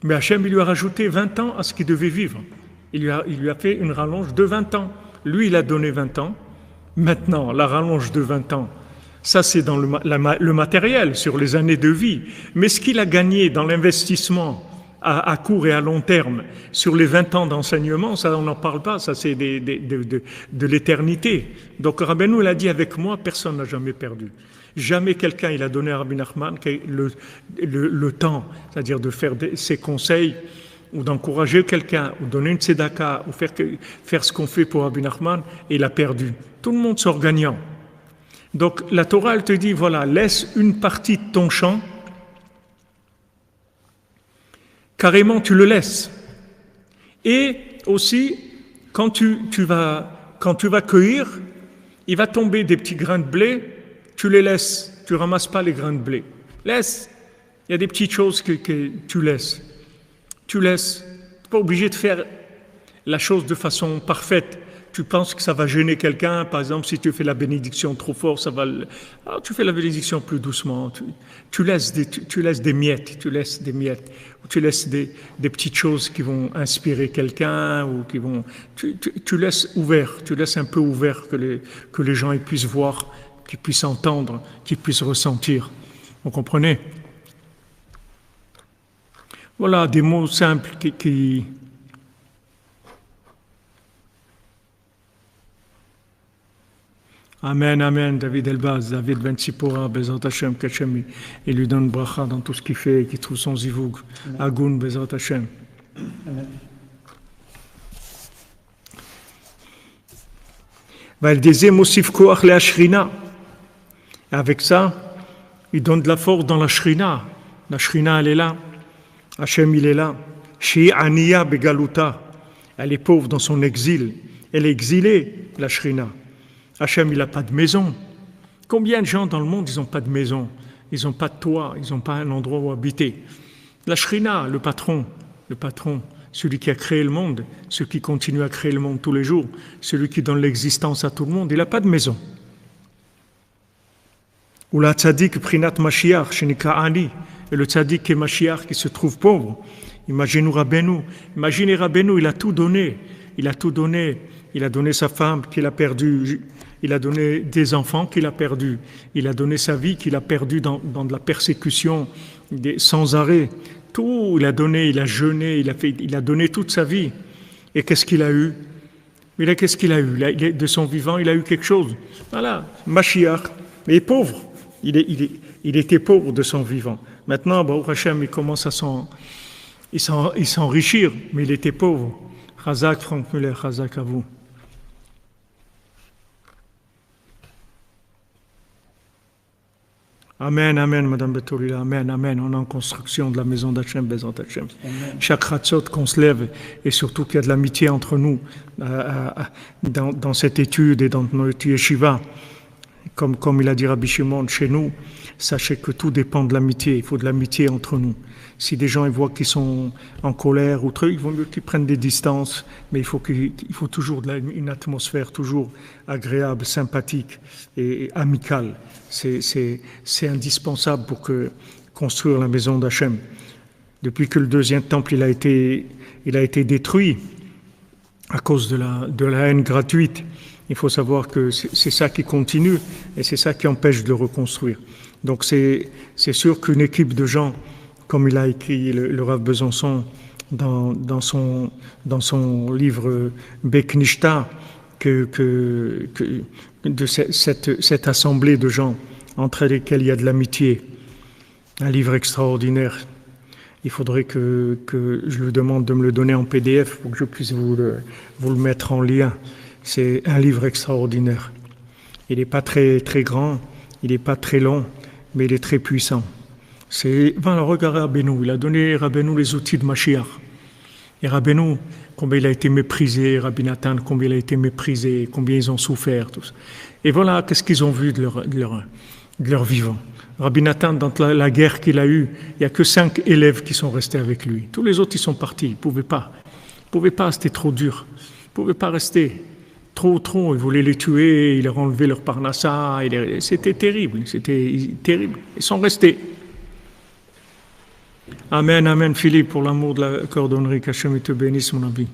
Mais Hachem, il lui a rajouté 20 ans à ce qu'il devait vivre. Il lui a fait une rallonge de 20 ans. Lui, il a donné 20 ans. Maintenant, la rallonge de 20 ans, ça, c'est dans le matériel, sur les années de vie. Mais ce qu'il a gagné dans l'investissement à court et à long terme, sur les 20 ans d'enseignement, ça, on n'en parle pas, ça, c'est de l'éternité. Donc, Rabbeinu, il a dit, avec moi, personne n'a jamais perdu. Jamais quelqu'un, il a donné à Rabbi Nachman le temps, c'est-à-dire de faire ses conseils, ou d'encourager quelqu'un, ou donner une tzedaka, ou faire ce qu'on fait pour Rabbi Nachman, et il a perdu. Tout le monde sort gagnant. Donc la Torah, elle te dit, voilà, laisse une partie de ton champ, carrément tu le laisses. Et aussi, quand tu vas cueillir, il va tomber des petits grains de blé, tu les laisses, tu ramasses pas les grains de blé. Laisse, il y a des petites choses que tu laisses. Tu laisses, tu n'es pas obligé de faire la chose de façon parfaite. Tu penses que ça va gêner quelqu'un, par exemple, si tu fais la bénédiction trop fort, ça va. Alors, tu fais la bénédiction plus doucement. Tu laisses des miettes, ou tu laisses des petites choses qui vont inspirer quelqu'un, ou qui vont. Tu laisses ouvert, tu laisses un peu ouvert que les gens ils puissent voir, qu'ils puissent entendre, qu'ils puissent ressentir. Vous comprenez? Voilà des mots simples qui Amen, Amen, David Elbaz, David Ben Tzipora, Bezrat Hashem, qu'Hachem, il lui donne bracha dans tout ce qu'il fait, qu'il trouve son zivoug. Agoun, Bezrat Hashem. Amen. Va-l disait Mosif Koach le Ashrina. Et avec ça, il donne de la force dans la shrina. La shrina, elle est là. Hachem, il est là. Shi aniya begaluta. Elle est pauvre dans son exil. Elle est exilée, la shrina. Hachem, il n'a pas de maison. Combien de gens dans le monde, ils n'ont pas de maison? Ils n'ont pas de toit, ils n'ont pas un endroit où habiter. La shrina, le patron, celui qui a créé le monde, celui qui continue à créer le monde tous les jours, celui qui donne l'existence à tout le monde, il n'a pas de maison. Ou la tzaddik prinat Mashiach, shenika ani, et le tzaddik qui est Mashiach, qui se trouve pauvre. Imaginez Rabbeinu, il a tout donné. Il a tout donné. Il a donné sa femme qu'il a perdue. Il a donné des enfants qu'il a perdus. Il a donné sa vie qu'il a perdue dans de la persécution sans arrêt. Tout, il a donné, il a jeûné, il a donné toute sa vie. Et qu'est-ce qu'il a eu? Qu'est-ce qu'il a eu? De son vivant, il a eu quelque chose. Voilà, Mashiach. Mais il est pauvre. Il était pauvre de son vivant. Maintenant, Baruch Hashem, il commence à s'enrichir, mais il était pauvre. Chazak, Franck Muller, Chazak à vous. Amen, amen, Madame Betolila, amen, amen. On est en construction de la maison d'Hachem, Bezant Hachem. Chaque ratzot qu'on se lève, et surtout qu'il y a de l'amitié entre nous, dans cette étude et dans notre yeshiva, comme il a dit Rabbi Shimon, chez nous, sachez que tout dépend de l'amitié. Il faut de l'amitié entre nous. Si des gens ils voient qu'ils sont en colère ou truc, il vaut mieux qu'ils prennent des distances, mais il faut toujours une atmosphère toujours agréable, sympathique et amicale. C'est indispensable pour construire la maison d'Hachem. Depuis que le deuxième temple il a été détruit à cause de la haine gratuite, il faut savoir que c'est ça qui continue et c'est ça qui empêche de le reconstruire. Donc c'est sûr qu'une équipe de gens, comme il a écrit le Rav Besançon dans son livre Beknishta, de cette assemblée de gens entre lesquels il y a de l'amitié, un livre extraordinaire. Il faudrait que je lui demande de me le donner en PDF pour que je puisse vous le mettre en lien. C'est un livre extraordinaire. Il n'est pas très, très grand, il n'est pas très long, mais il est très puissant. Regardez Rabbeinu, il a donné à Rabbeinu les outils de Mashiach. Et Rabbeinu, combien il a été méprisé, Rabbi Nathan, combien il a été méprisé, combien ils ont souffert, tout ça. Et voilà, qu'est-ce qu'ils ont vu de leur vivant. Rabbi Nathan, dans la guerre qu'il a eue, il n'y a que 5 élèves qui sont restés avec lui. Tous les autres, ils sont partis, ils ne pouvaient pas. Ils ne pouvaient pas, c'était trop dur. Ils ne pouvaient pas rester. Trop, ils voulaient les tuer, ils leur ont enlevé leur parnassa, c'était terrible, Ils sont restés. Amen, amen, Philippe, pour l'amour de la cordonnerie, qu'Hachem te bénisse, mon ami.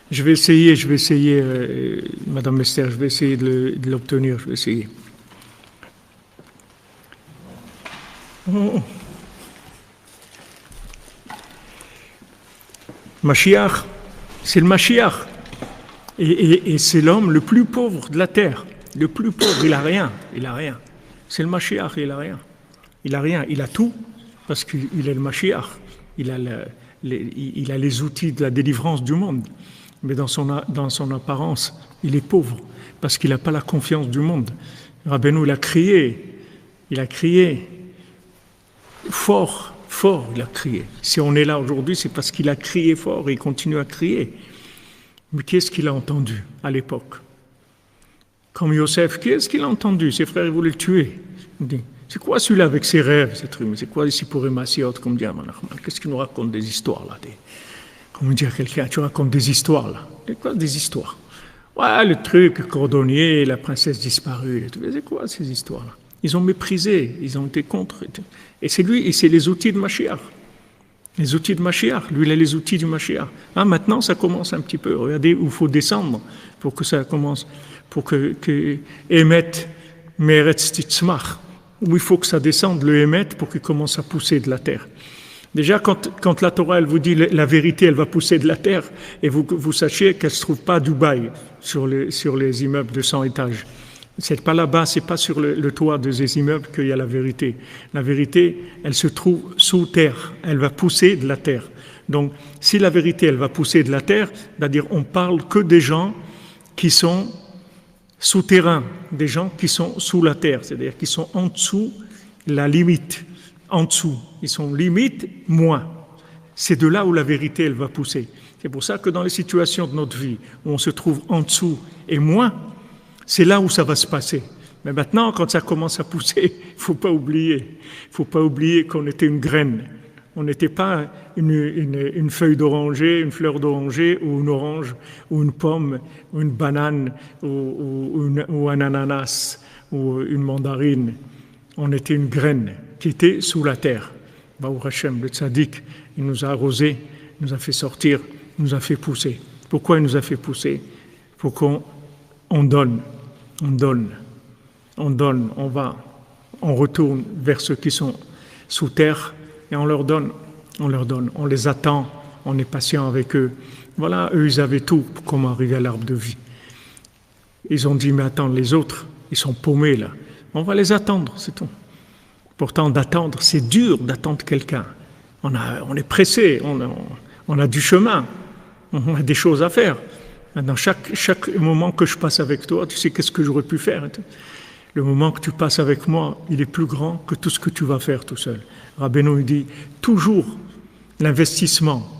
Je vais essayer, Madame Esther, je vais essayer de l'obtenir, je vais essayer. Mashiach, c'est le Mashiach. Et c'est l'homme le plus pauvre de la terre. Le plus pauvre, il a rien. C'est le Mashiach, il a rien. Il a tout, parce qu'il est le Mashiach. Il a les outils de la délivrance du monde. Mais dans son apparence, il est pauvre, parce qu'il n'a pas la confiance du monde. Rabbeinu, il a crié fort, il a crié. Si on est là aujourd'hui, c'est parce qu'il a crié fort et il continue à crier. Mais qu'est-ce qu'il a entendu à l'époque? Comme Yosef, qu'est-ce qu'il a entendu? Ses frères voulaient le tuer. Il dit, c'est quoi celui-là avec ses rêves, ces trucs? C'est quoi ici pour Massiot, comme dit Amanachman? Qu'est-ce qu'il nous raconte des histoires là? Comme dit à quelqu'un, tu racontes des histoires là. C'est quoi des histoires? Ouais, le truc, cordonnier, la princesse disparue. C'est quoi ces histoires là? Ils ont méprisé, ils ont été contre. Et c'est lui, et c'est les outils de Mashiach. Les outils de Mashiach, lui il a les outils du Mashiach. Maintenant ça commence un petit peu, regardez où il faut descendre pour que ça commence, pour que Emet Meretz Titzmach, où il faut que ça descende, le Emet, pour qu'il commence à pousser de la terre. Déjà quand la Torah elle vous dit la vérité elle va pousser de la terre, et vous sachez qu'elle ne se trouve pas à Dubaï, sur les immeubles de 100 étages. C'est pas là-bas, c'est pas sur le toit de ces immeubles qu'il y a la vérité. La vérité, elle se trouve sous terre. Elle va pousser de la terre. Donc, si la vérité, elle va pousser de la terre, c'est-à-dire on parle que des gens qui sont souterrains, des gens qui sont sous la terre, c'est-à-dire qui sont en dessous la limite, en dessous. Ils sont limite moins. C'est de là où la vérité, elle va pousser. C'est pour ça que dans les situations de notre vie où on se trouve en dessous et moins, c'est là où ça va se passer. Mais maintenant, quand ça commence à pousser, il ne faut pas oublier qu'on était une graine. On n'était pas une feuille d'oranger, une fleur d'oranger, ou une orange, ou une pomme, ou une banane, ou un ananas, ou une mandarine. On était une graine qui était sous la terre. Baruch Hashem, le tzaddik, il nous a arrosés, il nous a fait sortir, il nous a fait pousser. Pourquoi il nous a fait pousser? Il faut qu'on donne, on retourne vers ceux qui sont sous terre et on leur donne, on les attend, on est patient avec eux. Voilà, eux ils avaient tout pour comment arriver à l'arbre de vie. Ils ont dit mais attends, les autres, ils sont paumés là. On va les attendre, c'est tout. Pourtant d'attendre, c'est dur d'attendre quelqu'un. On est pressé, on a du chemin, on a des choses à faire. Dans chaque moment que je passe avec toi, tu sais qu'est-ce que j'aurais pu faire. Le moment que tu passes avec moi, il est plus grand que tout ce que tu vas faire tout seul. Rabbeinu dit, toujours l'investissement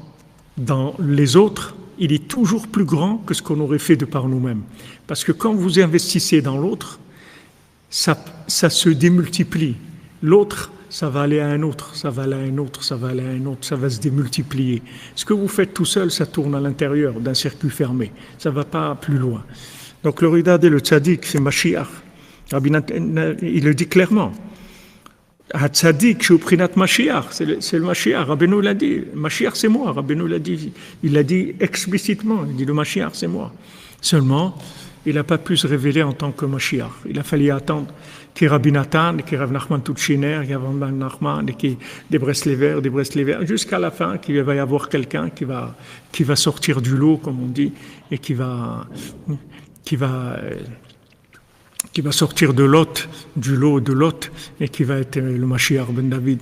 dans les autres, il est toujours plus grand que ce qu'on aurait fait de par nous-mêmes. Parce que quand vous investissez dans l'autre, ça se démultiplie. L'autre, ça va aller à un autre, ça va aller à un autre, ça va aller à un autre, ça va se démultiplier. Ce que vous faites tout seul, ça tourne à l'intérieur d'un circuit fermé. Ça ne va pas plus loin. Donc le Ridad et le Tzadik, c'est Mashiach. Il le dit clairement. Tzadik, je suis au Prinat Mashiach, c'est le Mashiach. Rabbeinu l'a dit. Mashiach, c'est moi. Rabbeinu l'a dit. Il l'a dit explicitement. Il dit le Mashiach, c'est moi. Seulement, il n'a pas pu se révéler en tant que Mashiach. Il a fallu attendre qu'il y ait Rabbi Nathan, qu'il y ait Rav Nachman Tutchiner, qu'il y ait Rav Nachman, qu'il y ait des Breslever, jusqu'à la fin, qu'il va y avoir quelqu'un qui va sortir du lot, comme on dit, et qui va sortir de Lot, du lot de Lot, et qui va être le Mashiach ben David.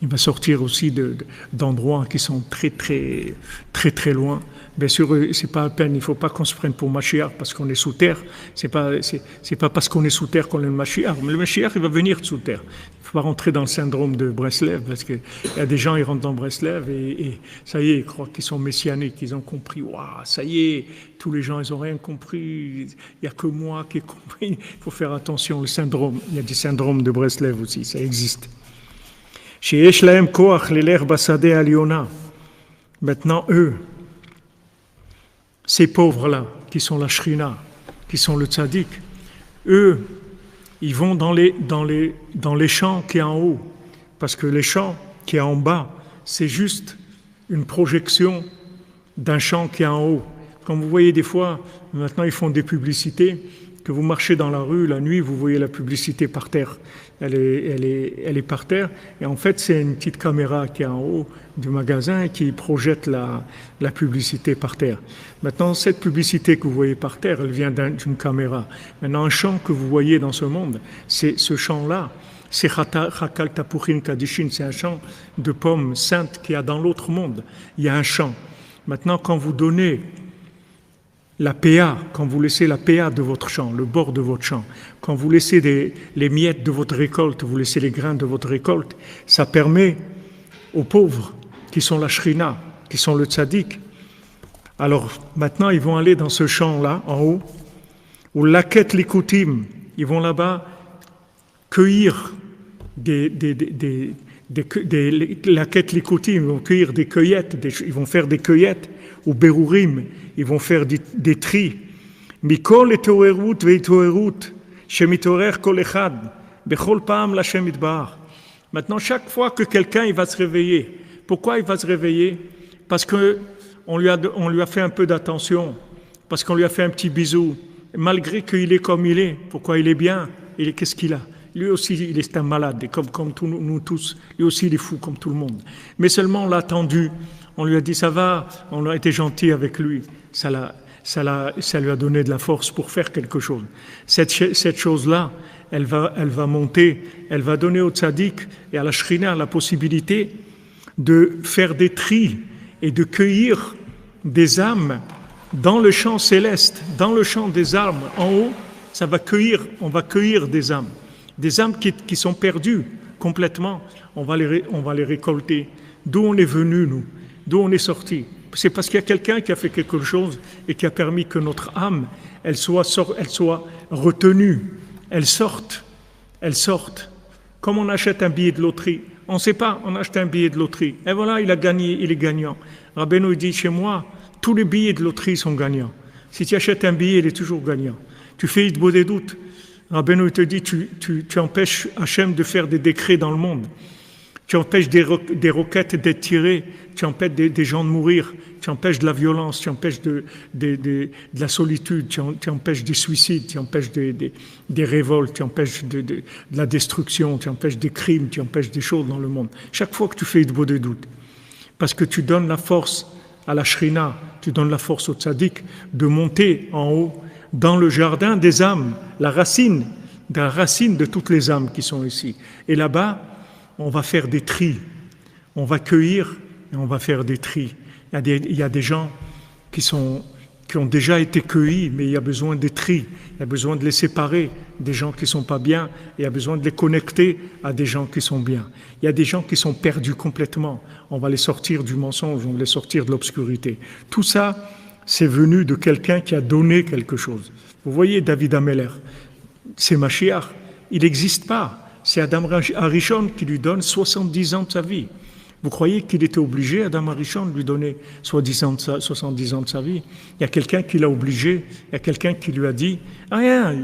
Il va sortir aussi d'endroits qui sont très, très, très, très loin. Bien sûr, c'est pas à peine, il ne faut pas qu'on se prenne pour Mashiach parce qu'on est sous terre. C'est pas parce qu'on est sous terre qu'on est le Mashiach. Mais le Mashiach, il va venir sous terre. Il ne faut pas rentrer dans le syndrome de Breslev parce qu'il y a des gens, ils rentrent dans Breslev et ça y est, ils croient qu'ils sont messianiques, ils ont compris. Waouh, ça y est, tous les gens, ils n'ont rien compris. Il n'y a que moi qui ai compris. Il faut faire attention, le syndrome. Il y a des syndromes de Breslev aussi, ça existe. Sheyesh lahem koach leler basadeh aliona. Maintenant, eux, ces pauvres-là, qui sont la Shrina, qui sont le Tzaddik, eux, ils vont dans les champs qui sont en haut. Parce que les champs qui sont en bas, c'est juste une projection d'un champ qui est en haut. Comme vous voyez des fois, maintenant ils font des publicités, que vous marchez dans la rue, la nuit, vous voyez la publicité par terre. Elle est par terre. Et en fait, c'est une petite caméra qui est en haut du magasin qui projette la publicité par terre. Maintenant, cette publicité que vous voyez par terre, elle vient d'une caméra. Maintenant, un champ que vous voyez dans ce monde, c'est ce champ-là. C'est Chakal Tapuchin Kadishin, c'est un champ de pommes saintes qu'il y a dans l'autre monde. Il y a un champ. Maintenant, quand vous donnez la PA, quand vous laissez la PA de votre champ, le bord de votre champ, quand vous laissez les miettes de votre récolte, vous laissez les grains de votre récolte, ça permet aux pauvres, qui sont la Shrina, qui sont le Tzaddik. Alors maintenant, ils vont aller dans ce champ-là, en haut, où laket likutim, ils vont là-bas cueillir laket likutim, ils vont cueillir des cueillettes, ils vont faire des cueillettes, ou berurim, ils vont faire des tris. Mikol etoerut veitoerut, shemitorer kol echad, bechol paam l'Hashem itbar. Maintenant, chaque fois que quelqu'un il va se réveiller, pourquoi il va se réveiller? Parce qu'on lui a fait un peu d'attention, parce qu'on lui a fait un petit bisou. Malgré qu'il est comme il est, pourquoi il est bien? Qu'est-ce qu'il a? Lui aussi, il est un malade, comme nous tous. Lui aussi, il est fou comme tout le monde. Mais seulement, on l'a attendu. On lui a dit, ça va, on a été gentil avec lui. Ça lui a donné de la force pour faire quelque chose. Cette chose-là, elle va monter, elle va donner au tzaddik et à la shrina la possibilité de faire des tris et de cueillir des âmes dans le champ céleste, dans le champ des âmes en haut, ça va cueillir, on va cueillir des âmes qui sont perdues complètement, on va les récolter. D'où on est venu, nous, d'où on est sorti. C'est parce qu'il y a quelqu'un qui a fait quelque chose et qui a permis que notre âme, elle soit retenue, elle sorte. Comme on achète un billet de loterie, on ne sait pas, on achète un billet de loterie, et voilà, il a gagné, il est gagnant. Rabbeinu dit, chez moi, tous les billets de loterie sont gagnants. Si tu achètes un billet, il est toujours gagnant. Tu fais Hitbo des doutes. Rabbeinu te dit, tu empêches Hachem de faire des décrets dans le monde. Tu empêches des roquettes d'être tirées, tu empêches des gens de mourir, tu empêches de la violence, tu empêches de la solitude, tu empêches des suicides, tu empêches des révoltes, tu empêches de la destruction, tu empêches des crimes, tu empêches des choses dans le monde. Chaque fois que tu fais Hitbo des doutes, parce que tu donnes la force à la Shrina, tu donnes la force au tzaddik de monter en haut dans le jardin des âmes, la racine de toutes les âmes qui sont ici. Et là-bas, on va faire des tris, on va cueillir et on va faire des tris. Il y a des gens qui ont déjà été cueillis, mais il y a besoin des tris, il y a besoin de les séparer des gens qui ne sont pas bien, il y a besoin de les connecter à des gens qui sont bien. Il y a des gens qui sont perdus complètement, on va les sortir du mensonge, on va les sortir de l'obscurité. Tout ça, c'est venu de quelqu'un qui a donné quelque chose. Vous voyez David Ameller, c'est Mashiach, il n'existe pas. C'est Adam Arishon qui lui donne 70 ans de sa vie. Vous croyez qu'il était obligé, Adam Arishon, de lui donner 70 ans de sa vie? Il y a quelqu'un qui l'a obligé, il y a quelqu'un qui lui a dit, rien,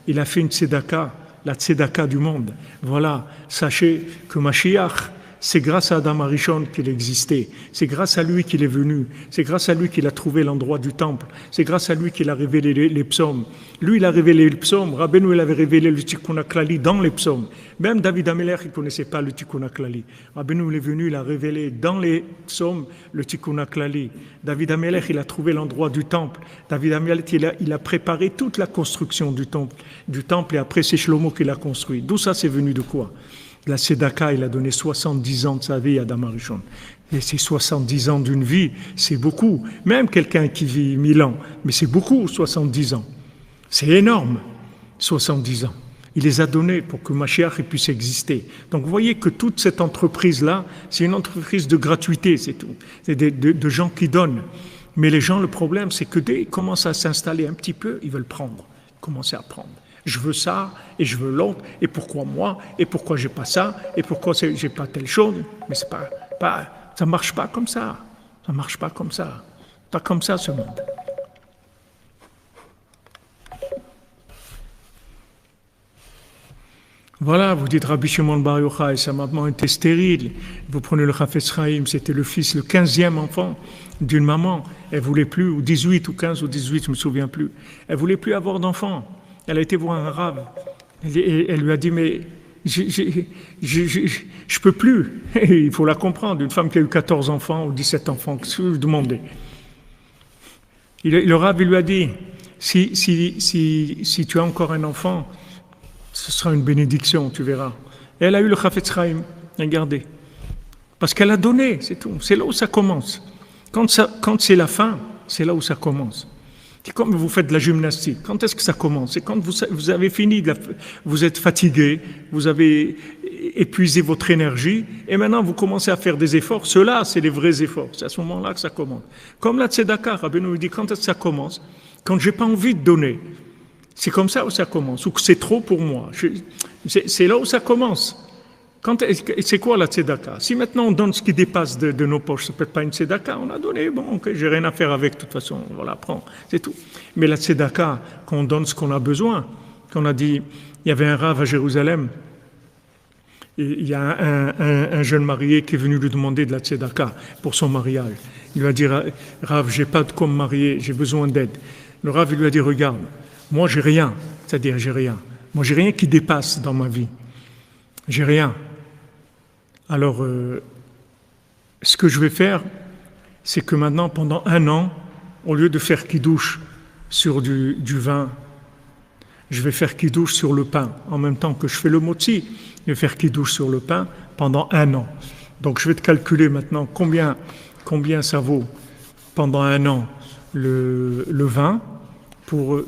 il a fait une tzedaka, la tzedaka du monde. Voilà, sachez que Mashiach, c'est grâce à Adam Arishon qu'il existait, c'est grâce à lui qu'il est venu, c'est grâce à lui qu'il a trouvé l'endroit du temple, c'est grâce à lui qu'il a révélé les psaumes. Lui, il a révélé les psaumes, Rabbeinu, il avait révélé le Tikkun HaKlali dans les psaumes. Même David Ameller, il ne connaissait pas le Tikkun HaKlali. Rabbeinu, il est venu, il a révélé dans les psaumes le Tikkun HaKlali. David Ameller, il a trouvé l'endroit du temple. David Ameller, il a préparé toute la construction du temple et après c'est Shlomo qui l'a construit. D'où ça, c'est venu de quoi? La Tzedaka, il a donné 70 ans de sa vie à Adam Arishon. Et ces 70 ans d'une vie, c'est beaucoup. Même quelqu'un qui vit 1000 ans, mais c'est beaucoup, 70 ans. C'est énorme, 70 ans. Il les a donnés pour que Mashiach puisse exister. Donc vous voyez que toute cette entreprise-là, c'est une entreprise de gratuité, c'est tout. C'est de gens qui donnent. Mais les gens, le problème, c'est que dès qu'ils commencent à s'installer un petit peu, ils veulent prendre, commencer à prendre. Je veux ça, et je veux l'autre, et pourquoi moi, et pourquoi j'ai pas ça, et pourquoi j'ai pas telle chose. Mais c'est ça marche pas comme ça. Ça marche pas comme ça. Pas comme ça, ce monde. Voilà, vous dites Rabbi Shimon Bar Yochai, sa maman était stérile. Vous prenez le Chafetz Chaim, c'était le 15e enfant d'une maman. Elle voulait plus, ou 18, ou 15, ou 18, je me souviens plus. Elle voulait plus avoir d'enfants. Elle a été voir un rave. Elle lui a dit, mais je peux plus. Et il faut la comprendre. Une femme qui a eu 14 enfants ou 17 enfants, qu'est-ce que vous demandez? Le rave, il lui a dit, si tu as encore un enfant, ce sera une bénédiction, tu verras. Et elle a eu le Chafetz Chaim, regardez. Parce qu'elle a donné, c'est tout. C'est là où ça commence. Quand c'est la fin, c'est là où ça commence. C'est comme vous faites de la gymnastique. Quand est-ce que ça commence? C'est quand vous avez fini, vous êtes fatigué, vous avez épuisé votre énergie, et maintenant vous commencez à faire des efforts. Ceux-là, c'est les vrais efforts. C'est à ce moment-là que ça commence. Comme la tzedaka, Rabbeinu nous dit, quand est-ce que ça commence? Quand j'ai pas envie de donner. C'est comme ça où ça commence, ou que c'est trop pour moi. C'est là où ça commence. C'est quoi la tzedaka? Si maintenant on donne ce qui dépasse de nos poches, ça peut être pas une tzedaka, on a donné, bon, ok, j'ai rien à faire avec, de toute façon, voilà, prends, c'est tout. Mais la tzedaka, quand on donne ce qu'on a besoin, qu'on a dit, il y avait un rave à Jérusalem, et il y a un jeune marié qui est venu lui demander de la tzedaka pour son mariage. Il lui a dit, Rav, j'ai pas de quoi me marier, j'ai besoin d'aide. Le Rav, il lui a dit, regarde, moi j'ai rien, c'est-à-dire j'ai rien. Moi j'ai rien qui dépasse dans ma vie. J'ai rien. Alors, ce que je vais faire, c'est que maintenant, pendant 1 an, au lieu de faire kidouche sur du vin, je vais faire kidouche sur le pain. En même temps que je fais le motzi, je vais faire kidouche sur le pain pendant 1 an. Donc, je vais te calculer maintenant combien ça vaut pendant 1 an le vin. pour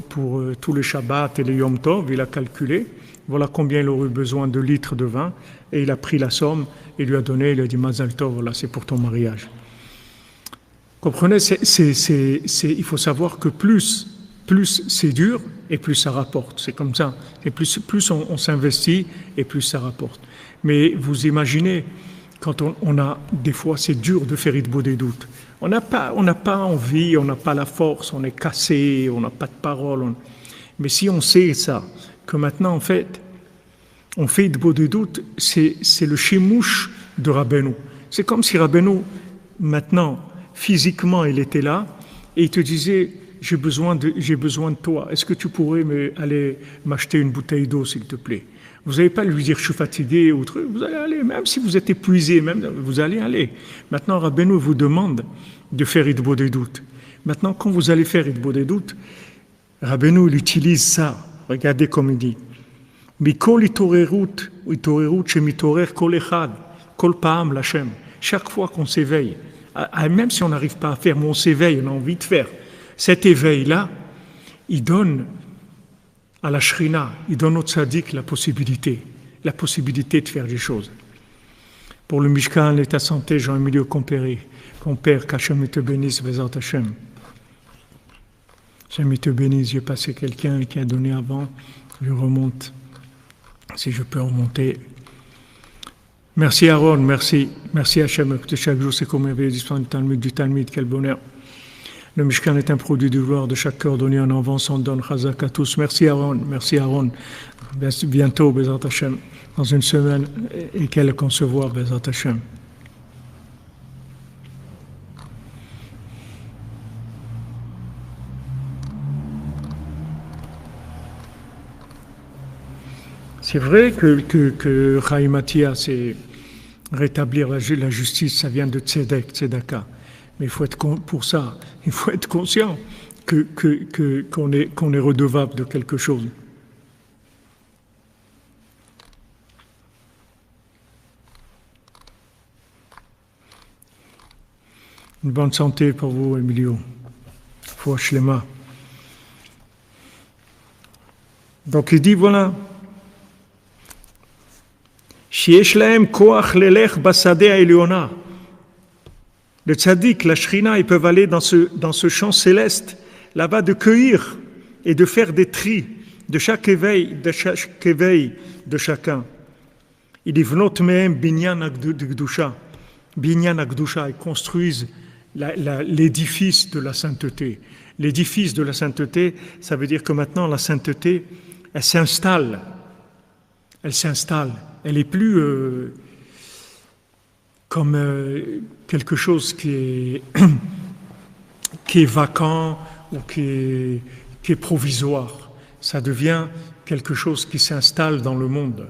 tous les Shabbats et les Yom Tov, il a calculé, voilà combien il aurait besoin de litres de vin, et il a pris la somme, et lui a donné, il a dit Mazal Tov, voilà, c'est pour ton mariage. Comprenez, il faut savoir que plus c'est dur, et plus ça rapporte, c'est comme ça, et plus on s'investit, et plus ça rapporte. Mais vous imaginez, quand on a, des fois c'est dur de faire Hitbo des doutes, on n'a pas envie, on n'a pas la force, on est cassé, on n'a pas de parole. Mais si on sait ça, que maintenant en fait, on fait Hitbo des doutes, c'est le chimouche de Rabbeinu. C'est comme si Rabbeinu, maintenant, physiquement, il était là, et il te disait, j'ai besoin de toi, est-ce que tu pourrais aller m'acheter une bouteille d'eau, s'il te plaît? Vous n'allez pas lui dire je suis fatigué ou truc, vous allez aller, même si vous êtes épuisé, vous allez aller. Maintenant, Rabbeinu vous demande de faire Hitbo des doutes. Maintenant, quand vous allez faire Hitbo des doutes, Rabbeinu il utilise ça. Regardez comme il dit. Mikol itorerut shemitorer kol echad, kol paam l'Hashem. Chaque fois qu'on s'éveille, même si on n'arrive pas à faire, mais on s'éveille, on a envie de faire. Cet éveil-là, il donne à la Shrina, il donne au tzaddik la possibilité de faire des choses. Pour le Mishkan, l'état santé, Jean-Emilio Compère, qu'Hachem te bénisse, Bezat Hachem. Hachem te bénisse, j'ai passé quelqu'un qui a donné avant, je remonte, si je peux remonter. Merci Aaron, merci Hachem, que chaque jour c'est comme il y avait l'histoire du Talmud, quel bonheur. Le Mishkan est un produit du gloire de chaque cœur donné en avance, on donne Chazak à tous. Merci Aaron. Bientôt, Bezat Hashem, dans une semaine, et quel concevoir, Bezat Hashem. C'est vrai que Chaim Mattia, c'est rétablir la justice, ça vient de Tzedaka. Mais il faut être pour ça, il faut être conscient qu'on est redevable de quelque chose. Une bonne santé pour vous, Emilio. Fouach Lema. Donc il dit voilà. Sheyesh lahem koach lelech basadeh ha'elyona. Le tzaddik, la shrina, ils peuvent aller dans ce champ céleste, là-bas, de cueillir et de faire des tris de chaque éveil de chacun. Il dit vnot mehem binyan akdusha. Binyan akdusha, ils construisent l'édifice de la sainteté. L'édifice de la sainteté, ça veut dire que maintenant la sainteté, elle s'installe. Elle est plus comme quelque chose qui est vacant ou qui est provisoire. Ça devient quelque chose qui s'installe dans le monde,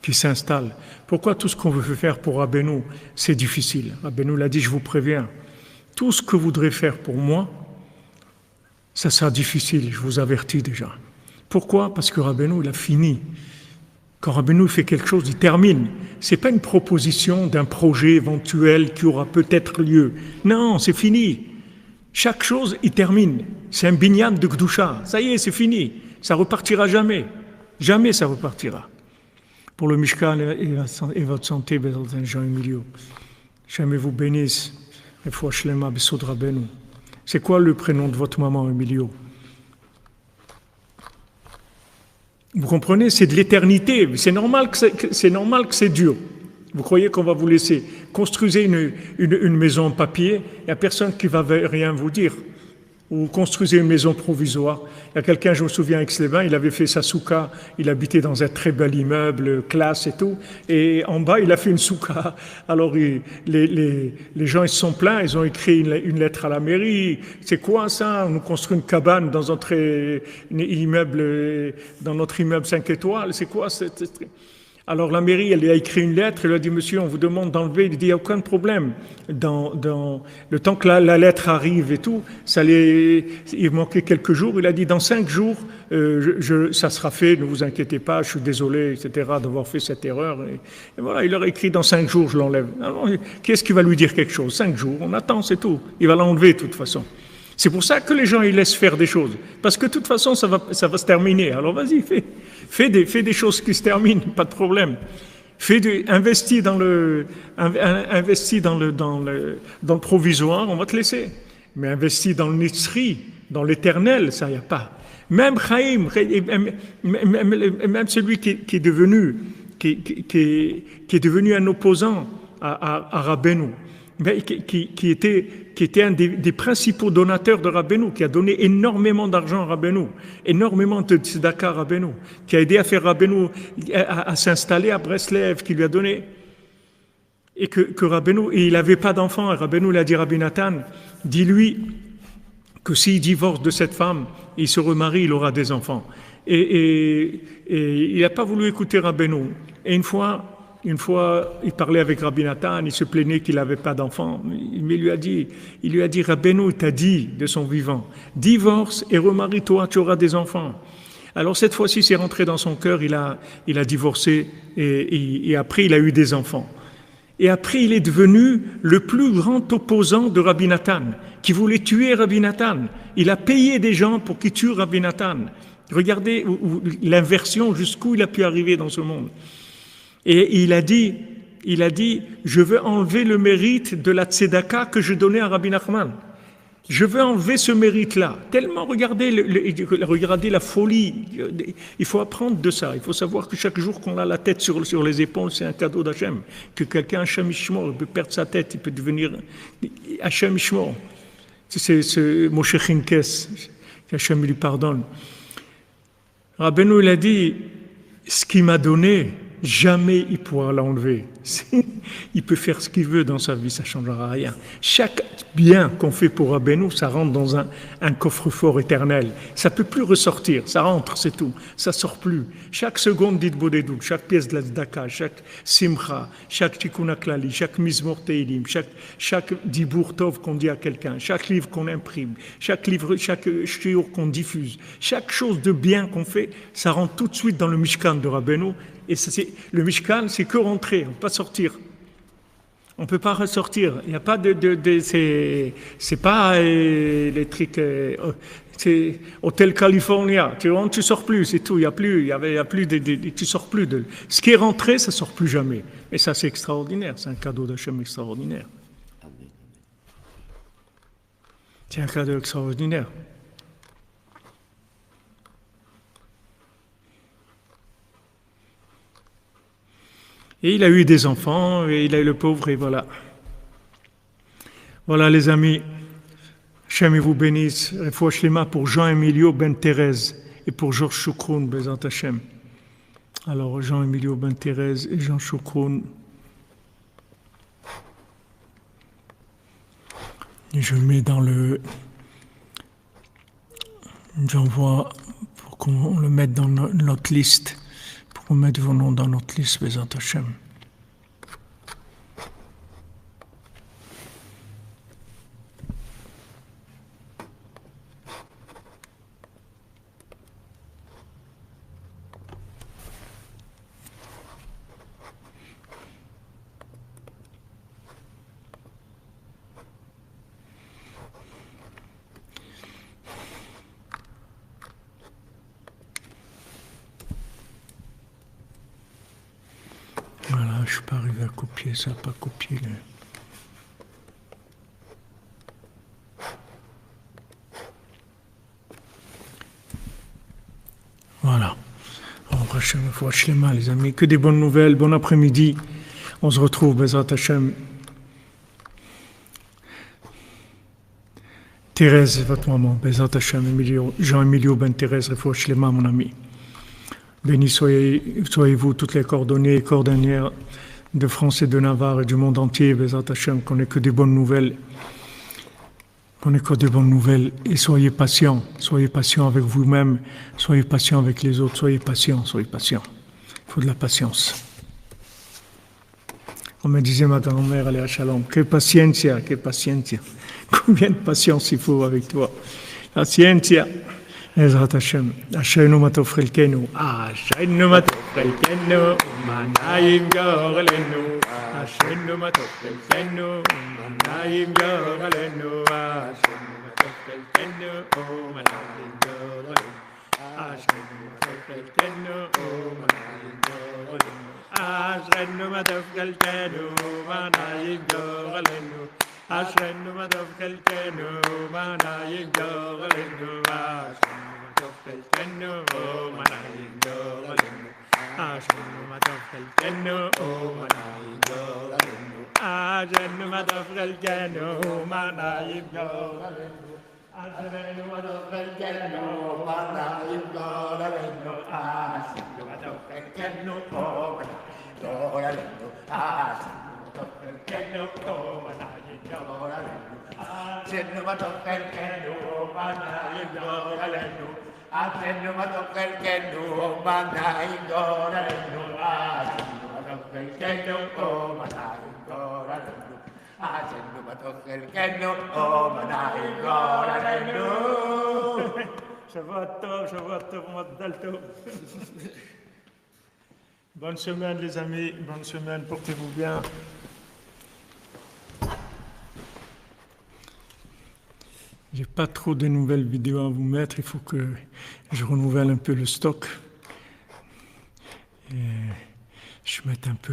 qui s'installe. Pourquoi tout ce qu'on veut faire pour Rabbeinu, c'est difficile? Rabbeinu l'a dit, je vous préviens, tout ce que vous voudrez faire pour moi, ça sera difficile, je vous avertis déjà. Pourquoi? Parce que Rabbeinu, il a fini. Quand Rabbeinu fait quelque chose, il termine. Ce n'est pas une proposition d'un projet éventuel qui aura peut-être lieu. Non, c'est fini. Chaque chose, il termine. C'est un binyan de Gdusha. Ça y est, c'est fini. Ça repartira jamais. Jamais ça repartira. Pour le Mishkan et votre santé, Jean-Emilio. Jamais vous bénisse. C'est quoi le prénom de votre maman, Emilio? Vous comprenez, c'est de l'éternité. C'est normal que c'est dur. Vous croyez qu'on va vous laisser construisez une maison en papier, il n'y a personne qui va rien vous dire. Ou construisez une maison provisoire. Il y a quelqu'un, je me souviens, à Aix-les-Bains, il avait fait sa souka, il habitait dans un très bel immeuble, classe et tout, et en bas, il a fait une souka. Alors, les gens, ils se sont plaints, ils ont écrit une lettre à la mairie. C'est quoi ça? On nous construit une cabane dans notre immeuble 5 étoiles. C'est quoi Alors la mairie, elle a écrit une lettre, elle a dit, monsieur, on vous demande d'enlever. Il dit, il n'y a aucun problème. Dans le temps que la lettre arrive et tout, il manquait quelques jours. Il a dit, dans 5 jours, ça sera fait, ne vous inquiétez pas, je suis désolé, etc., d'avoir fait cette erreur. Et voilà, il leur a écrit, dans 5 jours, je l'enlève. Alors, qu'est-ce qui va lui dire quelque chose? 5 jours, on attend, c'est tout. Il va l'enlever de toute façon. C'est pour ça que les gens ils laissent faire des choses. Parce que de toute façon, ça va se terminer. Alors vas-y, fais des choses qui se terminent, pas de problème. Investis dans le provisoire, on va te laisser. Mais investis dans le nitzri, dans l'éternel, ça y a pas. Même Chaim, même celui qui est devenu un opposant à Rabbeinu, qui était un des principaux donateurs de Rabbeinu, qui a donné énormément d'argent à Rabbeinu, énormément de tzedaka à Rabbeinu, qui a aidé à faire Rabbeinu à s'installer à Breslev, qui lui a donné. Et que Rabbeinu, et il n'avait pas d'enfant, et Rabbeinu lui a dit, Rabbi Nathan, dis-lui que s'il divorce de cette femme, il se remarie, il aura des enfants. Et il n'a pas voulu écouter Rabbeinu. Et une fois, il parlait avec Rabbi Nathan, il se plaignait qu'il n'avait pas d'enfant. Mais il lui a dit, Rabbeinu t'a dit de son vivant, divorce et remarie-toi, tu auras des enfants. Alors cette fois-ci, c'est rentré dans son cœur, il a divorcé et après il a eu des enfants. Et après, il est devenu le plus grand opposant de Rabbi Nathan, qui voulait tuer Rabbi Nathan. Il a payé des gens pour qu'ils tuent Rabbi Nathan. Regardez l'inversion, jusqu'où il a pu arriver dans ce monde. Et il a dit, je veux enlever le mérite de la tzedaka que je donnais à Rabbi Nachman. Je veux enlever ce mérite-là. Tellement, regardez la folie. Il faut apprendre de ça. Il faut savoir que chaque jour qu'on a la tête sur les épaules, c'est un cadeau d'Hachem. Que quelqu'un, Hachem Ishmor, il peut perdre sa tête, il peut devenir Hachem Ishmor. C'est Moshe Chinkes, qu'Hachem lui pardonne. Rabbeinu, il a dit, ce qu'il m'a donné, jamais il pourra l'enlever. Il peut faire ce qu'il veut dans sa vie, ça ne changera rien. Chaque bien qu'on fait pour Rabbeinu, ça rentre dans un coffre-fort éternel. Ça ne peut plus ressortir, ça rentre, c'est tout. Ça ne sort plus. Chaque seconde dit Bodedou, chaque pièce de la tzedaka, chaque simcha, chaque tikkun haklali, chaque mizmor teilim, chaque dibour tov qu'on dit à quelqu'un, chaque livre qu'on imprime, chaque shiur qu'on diffuse, chaque chose de bien qu'on fait, ça rentre tout de suite dans le Mishkan de Rabbeinu. Et le Mishkan, c'est que rentrer, on ne peut pas sortir. On ne peut pas ressortir. Il n'y a pas c'est pas les trucs. C'est Hôtel California. Tu rentres, tu sors plus, c'est tout. Il y a plus tu sors plus de. Ce qui est rentré, ça sort plus jamais. Et ça, c'est extraordinaire. C'est un cadeau d'Hachem extraordinaire. C'est un cadeau extraordinaire. Et il a eu des enfants, et il a eu le pauvre, et voilà. Voilà les amis, Hachem vous bénisse, Refoua Shlema pour Jean-Emilio Ben Thérèse et pour Georges Choukroun, Bezat Hachem. Alors Jean-Emilio Ben Thérèse et Jean Choukroun, je mets dans j'envoie pour qu'on le mette dans notre liste. On met vos noms dans notre liste, Bezat Hachem. Voilà, je ne suis pas arrivé à copier, ça n'a pas copié. Voilà. Hachem, Refoua Shlema, les amis. Que des bonnes nouvelles. Bon après-midi. On se retrouve, Bezat Hachem. Thérèse, votre maman. Bezat Hachem, Jean-Emilio Ben Thérèse, Refoua Shlema, mon ami. Bénis soyez-vous toutes les cordonnières de France et de Navarre et du monde entier, Bezat Hachem, qu'on n'ait que des bonnes nouvelles. Et soyez patients avec vous-même, soyez patients avec les autres, soyez patients. Il faut de la patience. On me disait ma grand-mère, allez à Shalom, que paciencia. Combien de patience il faut avec toi. Paciencia. Ezrat Hashem, Ashenu matov chelkenu, Ashenu matov chelkenu, Manayim yorelenu, Ashenu matov chelkenu, Manayim yorelenu, Ashenu matov خلقنا ومنعين دورنا أشغلنا ما تفكلنا ومنعين دورنا أشغلنا ما تفكلنا ومنعين دورنا أشغلنا ما تفكلنا ومنعين دورنا أشغلنا ما تفكلنا ومنعين دورنا أشغلنا ما تفكلنا ومنعين دورنا أشغلنا ما تفكلنا ومنعين دورنا أشغلنا ما تفكلنا ومنعين دورنا أشغلنا ما تفكلنا ومنعين دورنا Accenno ma tocca il cano, manna in doraleno. Accenno ma tocca il cano, manna in doraleno. Accenno ma tocca il cano, manna in doraleno. Accenno ma tocca il cano, manna in doraleno. Shavuot Mazdaltov. Bonne semaine les amis, bonne semaine, portez-vous bien. J'ai pas trop de nouvelles vidéos à vous mettre, il faut que je renouvelle un peu le stock. Et je mette un peu